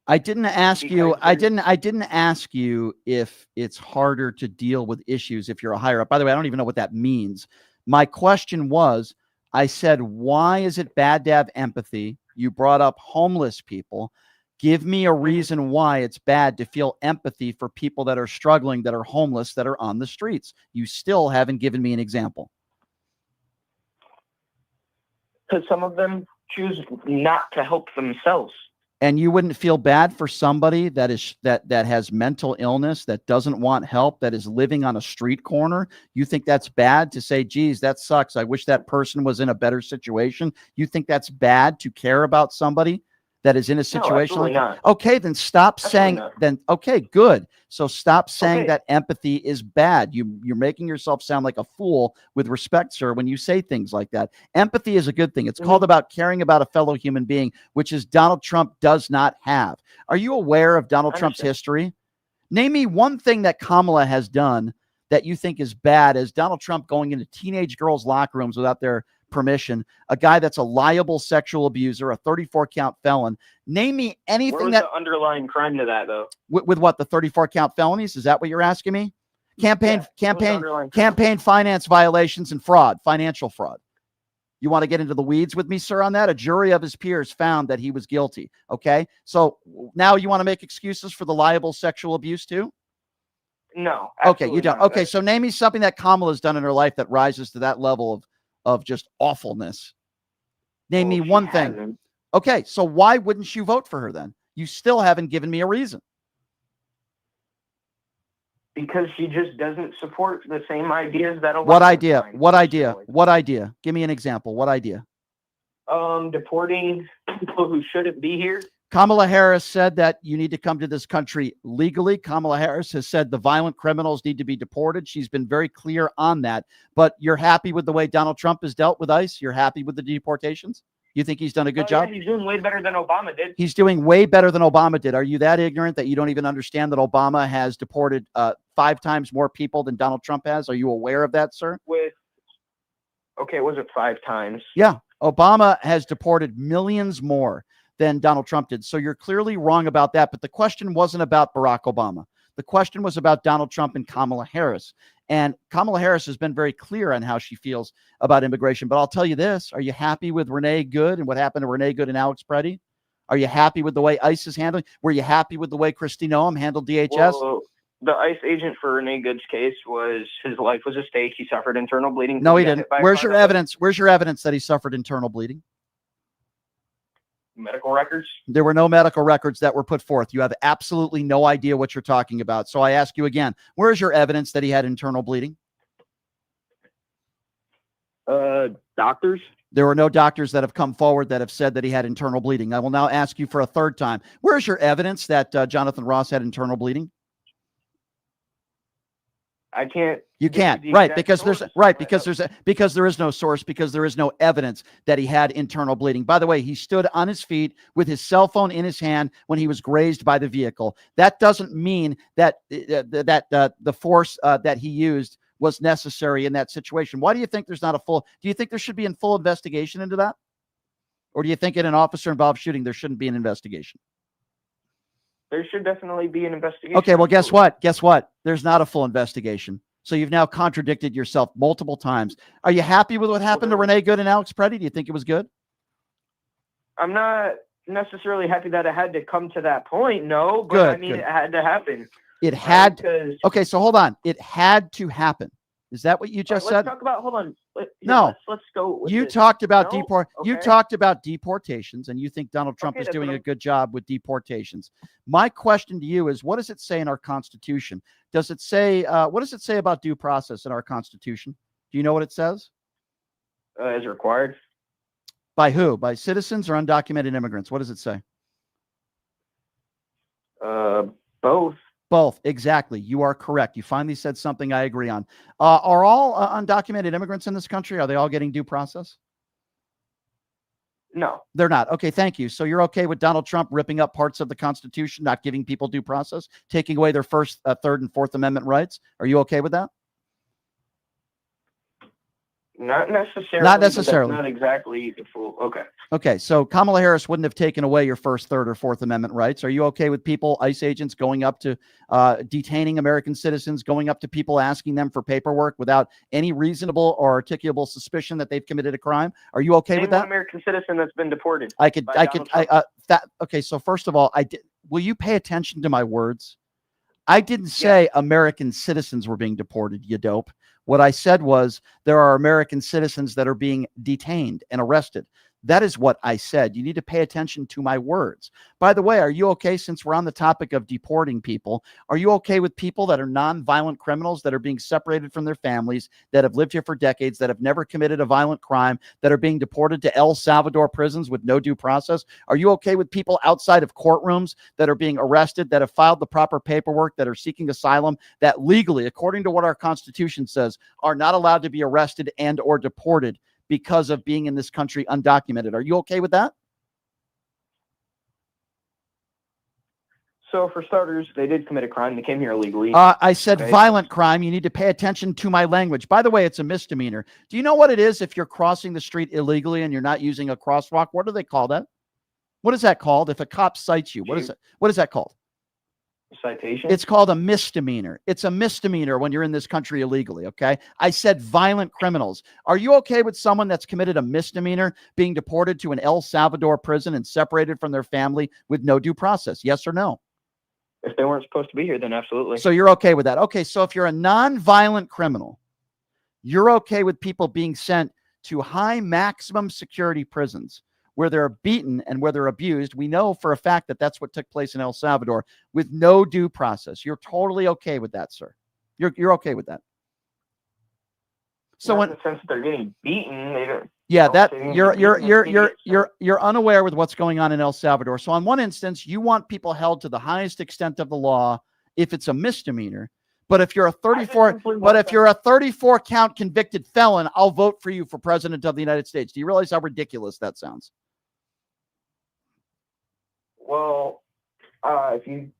I didn't ask you. I didn't ask you if it's harder to deal with issues if you're a higher up. By the way, I don't even know what that means. My question was, I said, why is it bad to have empathy? You brought up homeless people. Give me a reason why it's bad to feel empathy for people that are struggling, that are homeless, that are on the streets. You still haven't given me an example. Because some of them choose not to help themselves. And you wouldn't feel bad for somebody that has mental illness, that doesn't want help, that is living on a street corner? You think that's bad to say, geez, that sucks. I wish that person was in a better situation. You think that's bad to care about somebody that is in a situation like that? Okay, then stop saying okay, good. So stop saying that empathy is bad. You're making yourself sound like a fool, with respect, sir, when you say things like that. Empathy is a good thing. It's called about caring about a fellow human being, which is Donald Trump does not have. Are you aware of Donald Trump's history? Name me one thing that Kamala has done that you think is bad, as Donald Trump going into teenage girls' locker rooms without their permission, a guy that's a liable sexual abuser, a 34-count felon. Name me anything Where was that the underlying crime to that, though? with what, the 34-count felonies? Is that what you're asking me? Campaign finance violations and fraud, financial fraud. You want to get into the weeds with me, sir, on that? A jury of his peers found that he was guilty. Okay. So now you want to make excuses for the liable sexual abuse too? No. Okay, you absolutely don't. not. Okay, so name me something that Kamala's done in her life that rises to that level of just awfulness. Name me one thing. hasn't. Okay, so why wouldn't you vote for her then? You still haven't given me a reason. Because she just doesn't support the same ideas that Obama. What idea? What idea? What idea? Give me an example. What idea? Deporting people who shouldn't be here. Kamala Harris said that you need to come to this country legally. Kamala Harris has said the violent criminals need to be deported. She's been very clear on that. But you're happy with the way Donald Trump has dealt with ICE? You're happy with the deportations? You think he's done a good job? Yeah, he's doing way better than Obama did. He's doing way better than Obama did. Are you that ignorant that you don't even understand that Obama has deported 5 times more people than Donald Trump has? Are you aware of that, sir? Was it 5 times? Yeah. Obama has deported millions more than Donald Trump did. So you're clearly wrong about that. But the question wasn't about Barack Obama. The question was about Donald Trump and Kamala Harris. And Kamala Harris has been very clear on how she feels about immigration. But I'll tell you this. Are you happy with Renee Good and what happened to Renee Good and Alex Preddy? Are you happy with the way ICE is handling? Were you happy with the way Kristi Noem handled DHS? Well, the ICE agent for Renee Good's case was his life was a stake. He suffered internal bleeding. No, he got didn't. hit by a Where's car. your evidence? Where's your evidence that he suffered internal bleeding? Medical records? There were no medical records that were put forth. You have absolutely no idea what you're talking about. So I ask you again, where's your evidence that he had internal bleeding? Doctors? There were no doctors that have come forward that have said that he had internal bleeding. I will now ask you for a third time. Where's your evidence that Jonathan Ross had internal bleeding? I can't. You can't, the right? exact Because there's source. right because there is no source, because there is no evidence that he had internal bleeding. By the way, he stood on his feet with his cell phone in his hand when he was grazed by the vehicle. That doesn't mean that the force that he used was necessary in that situation. Why do you think there's not a full? Do you think there should be a full investigation into that, or do you think in an officer-involved shooting there shouldn't be an investigation? There should definitely be an investigation. Okay, well, guess what? Guess what? There's not a full investigation. So you've now contradicted yourself multiple times. Are you happy with what happened to Renee Good and Alex Preddy? Do you think it was good? I'm not necessarily happy that it had to come to that point. No, but Good, I mean, good. it had to happen. It had. Because Okay, so hold on. It had to happen. Is that what you just let's said? talk about. Hold on. No. Let's go. With You this. talked about No? You Okay. talked about deportations, and you think Donald Trump Okay, is that's doing what a I'm- good job with deportations. My question to you is, what does it say in our Constitution? Does it say what does it say about due process in our Constitution? Do you know what it says? As required. By who? By citizens or undocumented immigrants? What does it say? Both. Both. Exactly. You are correct. You finally said something I agree on. Are all undocumented immigrants in this country, are they all getting due process? No. They're not. Okay, thank you. So you're okay with Donald Trump ripping up parts of the Constitution, not giving people due process, taking away their First, Third, and Fourth Amendment rights? Are you okay with that? Not necessarily. Not but that's necessarily. not exactly the full. Okay. Okay, so Kamala Harris wouldn't have taken away your First, Third, or Fourth Amendment rights. Are you okay with people, ICE agents, going up to detaining American citizens, going up to people asking them for paperwork without any reasonable or articulable suspicion that they've committed a crime? Are you okay Name with one that? American citizen that's been deported. Okay, so first of all, will you pay attention to my words? I didn't say American citizens were being deported, you dope. What I said was there are American citizens that are being detained and arrested. That is what I said. You need to pay attention to my words. By the way, are you okay, since we're on the topic of deporting people, are you okay with people that are non-violent criminals that are being separated from their families, that have lived here for decades, that have never committed a violent crime, that are being deported to El Salvador prisons with no due process? Are you okay with people outside of courtrooms that are being arrested, that have filed the proper paperwork, that are seeking asylum, that legally, according to what our Constitution says, are not allowed to be arrested and or deported because of being in this country undocumented? Are you okay with that? So for starters, they did commit a crime. They came here illegally. I said Okay. violent crime. You need to pay attention to my language. By the way, it's a misdemeanor. Do you know what it is if you're crossing the street illegally and you're not using a crosswalk? What do they call that? What is that called? If a cop cites you, what is that called? Citation. It's called a misdemeanor. It's a misdemeanor when you're in this country illegally, okay? I said violent criminals. Are you okay with someone that's committed a misdemeanor being deported to an El Salvador prison and separated from their family with no due process? Yes or no? If they weren't supposed to be here, then absolutely. So you're okay with that. Okay, so if you're a non-violent criminal, you're okay with people being sent to high maximum security prisons where they're beaten and where they're abused. We know for a fact that that's what took place in El Salvador with no due process. You're totally okay with that, sir. You're okay with that. So Not when in the sense that they're getting beaten, they don't. yeah, that they didn't you're get you're beaten, you're they you're get- you're unaware with what's going on in El Salvador. So on one instance, you want people held to the highest extent of the law if it's a misdemeanor. But if you're a 34 count convicted felon, I'll vote for you for president of the United States. Do you realize how ridiculous that sounds? Well, if you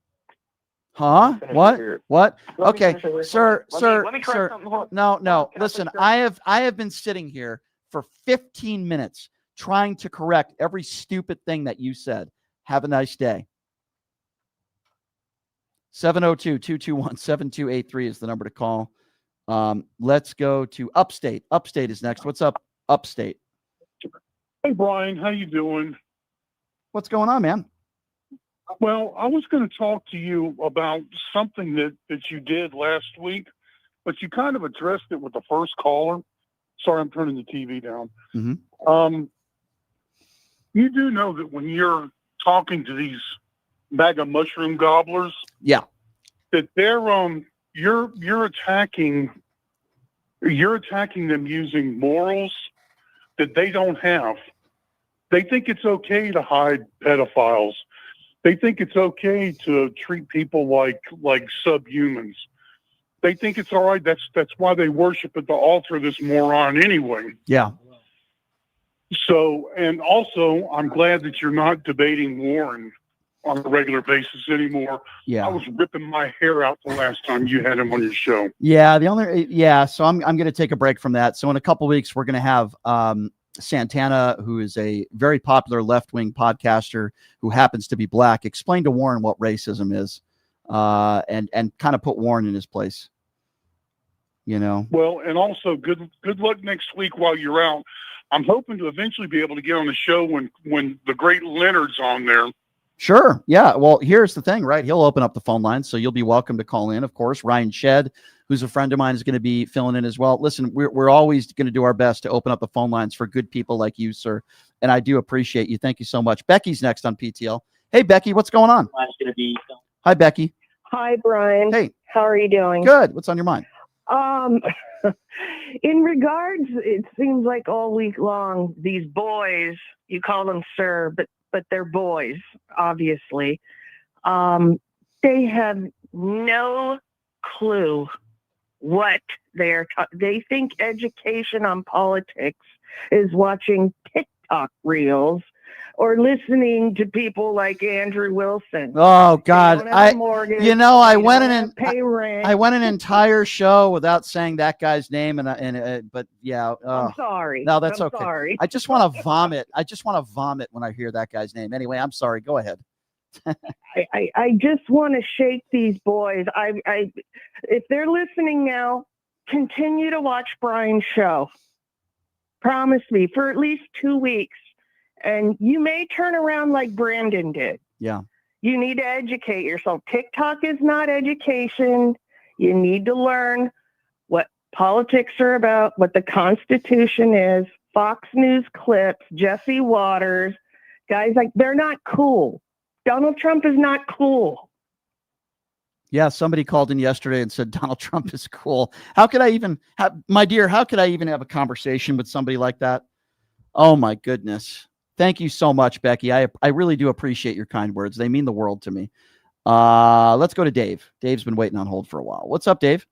Huh? finish What? your- What? Let me Okay, finish it. sir, Let me- sir, let me correct sir. something. Hold on. No. Can I Listen, please I have been sitting here for 15 minutes trying to correct every stupid thing that you said. Have a nice day. 702-221-7283 is the number to call. Let's go to Upstate. Upstate is next. What's up, Upstate? Hey, Brian, how you doing? What's going on, man? Well, I was going to talk to you about something that you did last week, but you kind of addressed it with the first caller. Sorry, I'm turning the TV down. Mm-hmm. You do know that when you're talking to these bag of mushroom gobblers, Yeah. that they're you're attacking them using morals that they don't have. They think it's okay to hide pedophiles. They think it's okay to treat people like subhumans. They think it's all right. That's why they worship at the altar of this moron anyway. Yeah. So, and also, I'm glad that you're not debating Warren on a regular basis anymore. Yeah. I was ripping my hair out the last time you had him on your show. Yeah, so I'm going to take a break from that. So in a couple of weeks, we're going to have Santana, who is a very popular left-wing podcaster who happens to be black, explain to Warren what racism is, and kind of put Warren in his place. You know. Well, and also good luck next week while you're out. I'm hoping to eventually be able to get on the show when the great Leonard's on there. Sure. Yeah. Well, here's the thing, right? He'll open up the phone line, so you'll be welcome to call in. Of course, Ryan Shedd, who's a friend of mine, is going to be filling in as well. Listen, we're always going to do our best to open up the phone lines for good people like you, sir. And I do appreciate you. Thank you so much. Becky's next on PTL. Hey, Becky, what's going on? Hi, Becky. Hi, Brian. Hey. How are you doing? Good. What's on your mind? In regards, it seems like all week long, these boys, you call them sir, but they're boys, obviously. They have no clue what they think education on politics is watching TikTok reels or listening to people like Andrew Wilson. Oh God, They don't have a mortgage, I they went don't pay rent. I went an entire show without saying that guy's name, but yeah. I'm sorry. No, that's I'm okay. sorry. I just want to vomit. I just want to vomit when I hear that guy's name. Anyway, I'm sorry. Go ahead. I just want to shake these boys. If they're listening now, continue to watch Brian's show. Promise me for at least 2 weeks. And you may turn around like Brandon did. Yeah. You need to educate yourself. TikTok is not education. You need to learn what politics are about, what the Constitution is, Fox News clips, Jesse Waters, guys like they're not cool. Donald Trump is not cool. Yeah, somebody called in yesterday and said Donald Trump is cool. How could I even my dear, how could I even have a conversation with somebody like that? Oh my goodness. Thank you so much, Becky. I really do appreciate your kind words. They mean the world to me. Let's go to Dave. Dave's been waiting on hold for a while. What's up, Dave?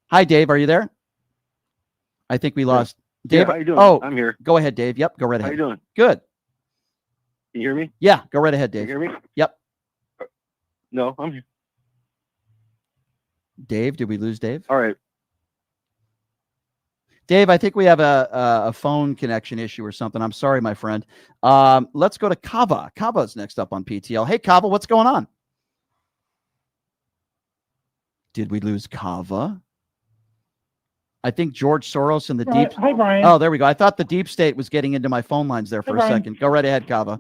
Hi, Dave. Are you there? I think we lost Dave. how you doing? Oh, I'm here. Go ahead, Dave. Yep, go right ahead. How you doing? Good. Can you hear me? Yeah, go right ahead, Can Dave. you hear me? Yep. No, I'm here. Dave, did we lose Dave? All right. Dave, I think we have a phone connection issue or something. I'm sorry, my friend. Let's go to Kava. Kava's next up on PTL. Hey, Kava, what's going on? Did we lose Kava? I think George Soros and the deep. Hi, Brian. Oh, there we go. I thought the deep state was getting into my phone lines there for a Brian. second. Go right ahead, Kava.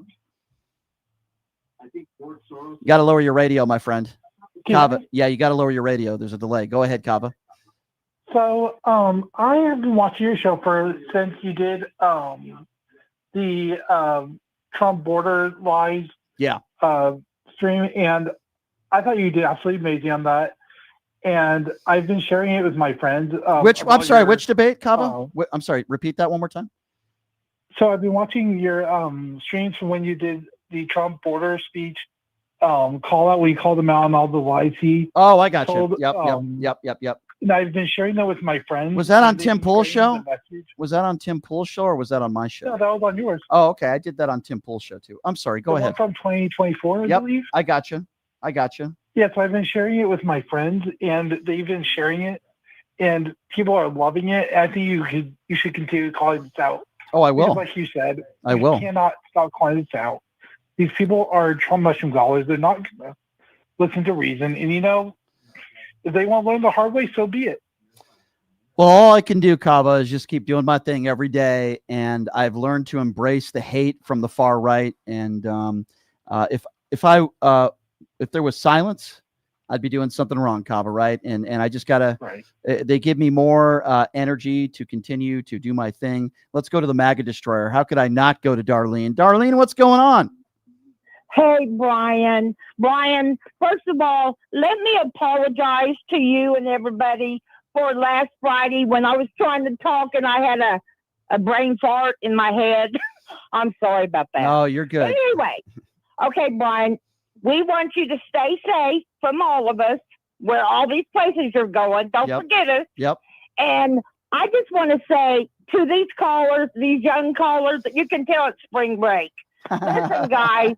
You got to lower your radio, my friend. Kava. Yeah, you got to lower your radio. There's a delay. Go ahead, Kava. So, I have been watching your show since you did the Trump border live Yeah. stream, and I thought you did absolutely amazing on that. And I've been sharing it with my friends. I'm sorry, which debate, Kava? I'm sorry, repeat that one more time. So I've been watching your streams from when you did the Trump border speech call out, when you called them out on all the lies he Oh, I got you. told, Yep. And I've been sharing that with my friends. Was that on and they've Tim been Pool's sharing show? the message. Was that on Tim Pool's show or was that on my show? No, that was on yours. Oh, okay. I did that on Tim Pool's show too. I'm sorry. Go The ahead. one from 2024, I Yep. believe. I got you. Yeah, so I've been sharing it with my friends, and they've been sharing it, and people are loving it. I think you should continue calling this out. Oh, I will. Because like you said, I you will. cannot stop calling this out. These people are Trump mushroom dollars. They're not going to listen to reason. And, if they want to learn the hard way, so be it. Well, all I can do, Kava, is just keep doing my thing every day, and I've learned to embrace the hate from the far right. And if there was silence, I'd be doing something wrong, Kava, right? And I just gotta. Right. They give me more energy to continue to do my thing. Let's go to the MAGA destroyer. How could I not go to Darlene? Darlene, what's going on? Hey, Brian. Brian, first of all, let me apologize to you and everybody for last Friday when I was trying to talk and I had a brain fart in my head. I'm sorry about that. No, you're good. But anyway, okay, Brian, we want you to stay safe from all of us where all these places are going. Don't forget us. Yep. And I just want to say to these callers, these young callers, you can tell it's spring break. Listen, guys,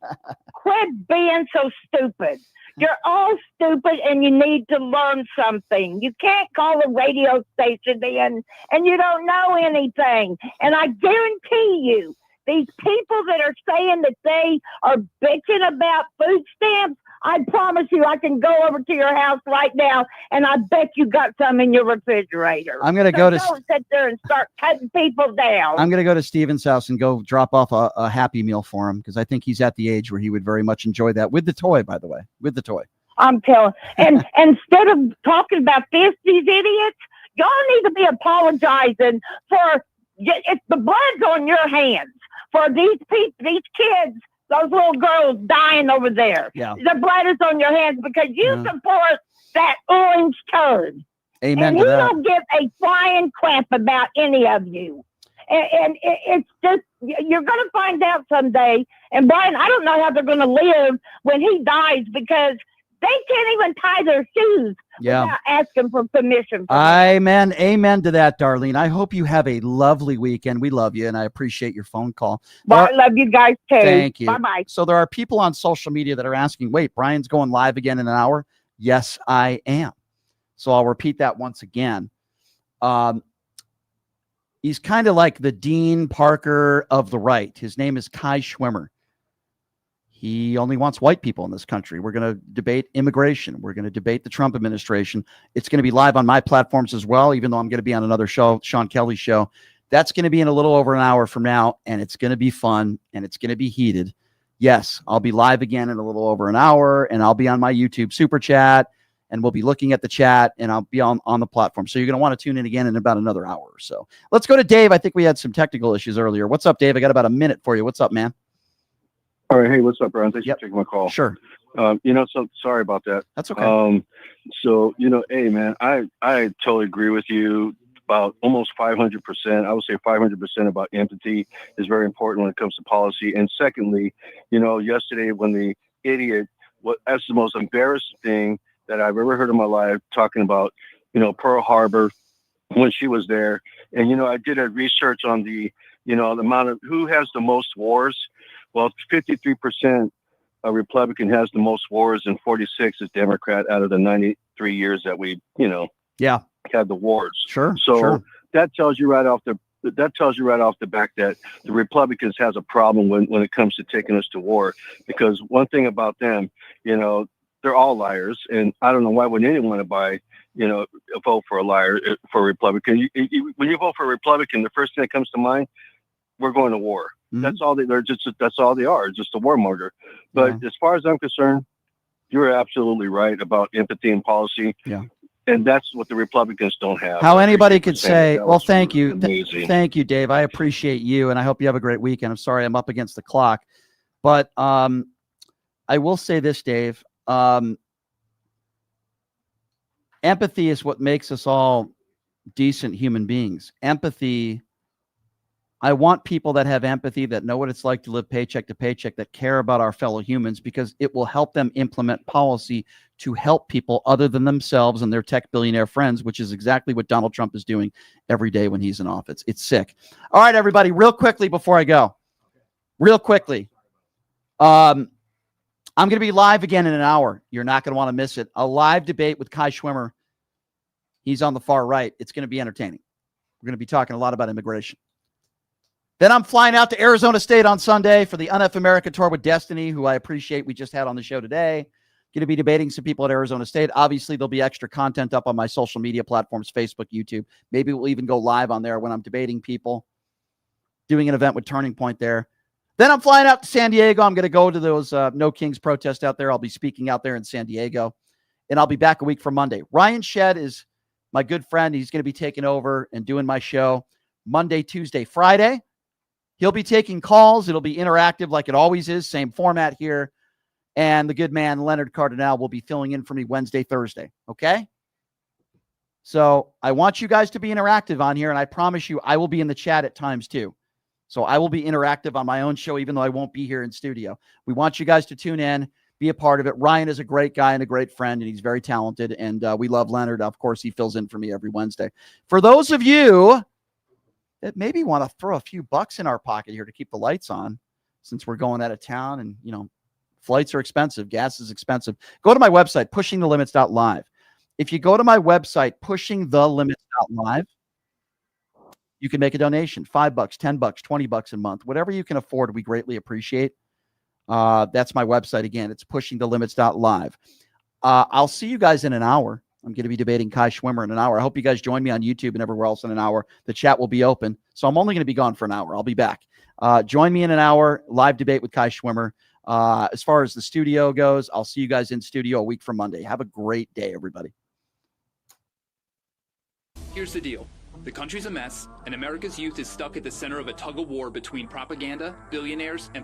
quit being so stupid. You're all stupid and you need to learn something. You can't call a radio station in and you don't know anything. And I guarantee you, these people that are saying that they are bitching about food stamps, I promise you I can go over to your house right now and I bet you got some in your refrigerator. I'm gonna So go to- don't sit there and start cutting people down. I'm going to go to Steven's house and go drop off a Happy Meal for him because I think he's at the age where he would very much enjoy that with the toy, by the way, with the toy. I'm telling. And instead of talking about these idiots, y'all need to be apologizing for it's the blood's on your hands for these people, these kids, those little girls dying over there. Yeah. The blood is on your hands because you support that orange turd. Amen And to you that. don't give a flying crap about any of you. And it's just, you're going to find out someday. And Brian, I don't know how they're going to live when he dies because they can't even tie their shoes Yeah. without asking for permission. Amen to that, Darlene. I hope you have a lovely weekend. We love you, and I appreciate your phone call. Well, I love you guys too. Thank you. Bye-bye. So there are people on social media that are asking, wait, Brian's going live again in an hour? Yes, I am. So I'll repeat that once again. He's kind of like the Dean Parker of the right. His name is Kai Schwimmer. He only wants white people in this country. We're going to debate immigration. We're going to debate the Trump administration. It's going to be live on my platforms as well, even though I'm going to be on another show, Sean Kelly's show. That's going to be in a little over an hour from now, and it's going to be fun, and it's going to be heated. Yes, I'll be live again in a little over an hour, and I'll be on my YouTube Super Chat, and we'll be looking at the chat, and I'll be on the platform. So you're going to want to tune in again in about another hour or so. Let's go to Dave. I think we had some technical issues earlier. What's up, Dave? I got about a minute for you. What's up, man? All right. Hey, what's up, Brian? Thanks for taking my call. Sure. So sorry about that. That's okay. Hey, man, I totally agree with you about almost 500%. I would say 500% about empathy is very important when it comes to policy. And secondly, yesterday when the idiot, that's the most embarrassing thing that I've ever heard in my life, talking about, Pearl Harbor when she was there. And, I did a research on the amount of who has the most wars. Well, 53% a Republican has the most wars, and 46 is Democrat out of the 93 years that we, Yeah. had the wars. Sure. So sure. that tells you right off the back that the Republicans has a problem when it comes to taking us to war. Because one thing about them, they're all liars, and I don't know why would anyone want to buy, a vote for a liar for a Republican. When you vote for a Republican, the first thing that comes to mind, we're going to war. Mhm. That's all that's all they are, just a warmonger. But as far as I'm concerned, you're absolutely right about empathy and policy. Yeah. And that's what the Republicans don't have. How anybody could Saying say, that well, was thank you. amazing. Thank you, Dave. I appreciate you, and I hope you have a great weekend. I'm sorry I'm up against the clock. But I will say this, Dave. Empathy is what makes us all decent human beings. Empathy, I want people that have empathy, that know what it's like to live paycheck to paycheck, that care about our fellow humans, because it will help them implement policy to help people other than themselves and their tech billionaire friends, which is exactly what Donald Trump is doing every day when he's in office. It's sick. All right, everybody, real quickly before I go, real quickly. I'm going to be live again in an hour. You're not going to want to miss it. A live debate with Kai Schwimmer. He's on the far right. It's going to be entertaining. We're going to be talking a lot about immigration. Then I'm flying out to Arizona State on Sunday for the UNF America Tour with Destiny, who I appreciate we just had on the show today. Going to be debating some people at Arizona State. Obviously, there'll be extra content up on my social media platforms, Facebook, YouTube. Maybe we'll even go live on there when I'm debating people, doing an event with Turning Point there. Then I'm flying out to San Diego. I'm going to go to those No Kings protest out there. I'll be speaking out there in San Diego, and I'll be back a week from Monday. Ryan Shedd is my good friend. He's going to be taking over and doing my show Monday, Tuesday, Friday. He'll be taking calls. It'll be interactive like it always is. Same format here. And the good man, Leonard Cardinale, will be filling in for me Wednesday, Thursday. Okay? So I want you guys to be interactive on here, and I promise you I will be in the chat at times too. So I will be interactive on my own show, even though I won't be here in studio. We want you guys to tune in, be a part of it. Ryan is a great guy and a great friend, and he's very talented. And we love Leonard. Of course, he fills in for me every Wednesday. For those of you that maybe want to throw a few bucks in our pocket here to keep the lights on, since we're going out of town and, flights are expensive, gas is expensive, go to my website, pushingthelimits.live. If you go to my website, pushingthelimits.live, you can make a donation, $5, $10, $20 a month, whatever you can afford. We greatly appreciate. That's my website. Again, it's pushingthelimits.live. I'll see you guys in an hour. I'm going to be debating Kai Schwimmer in an hour. I hope you guys join me on YouTube and everywhere else in an hour. The chat will be open. So I'm only going to be gone for an hour. I'll be back. Join me in an hour, live debate with Kai Schwimmer. As far as the studio goes, I'll see you guys in studio a week from Monday. Have a great day, everybody. Here's the deal. The country's a mess, and America's youth is stuck at the center of a tug-of-war between propaganda, billionaires, and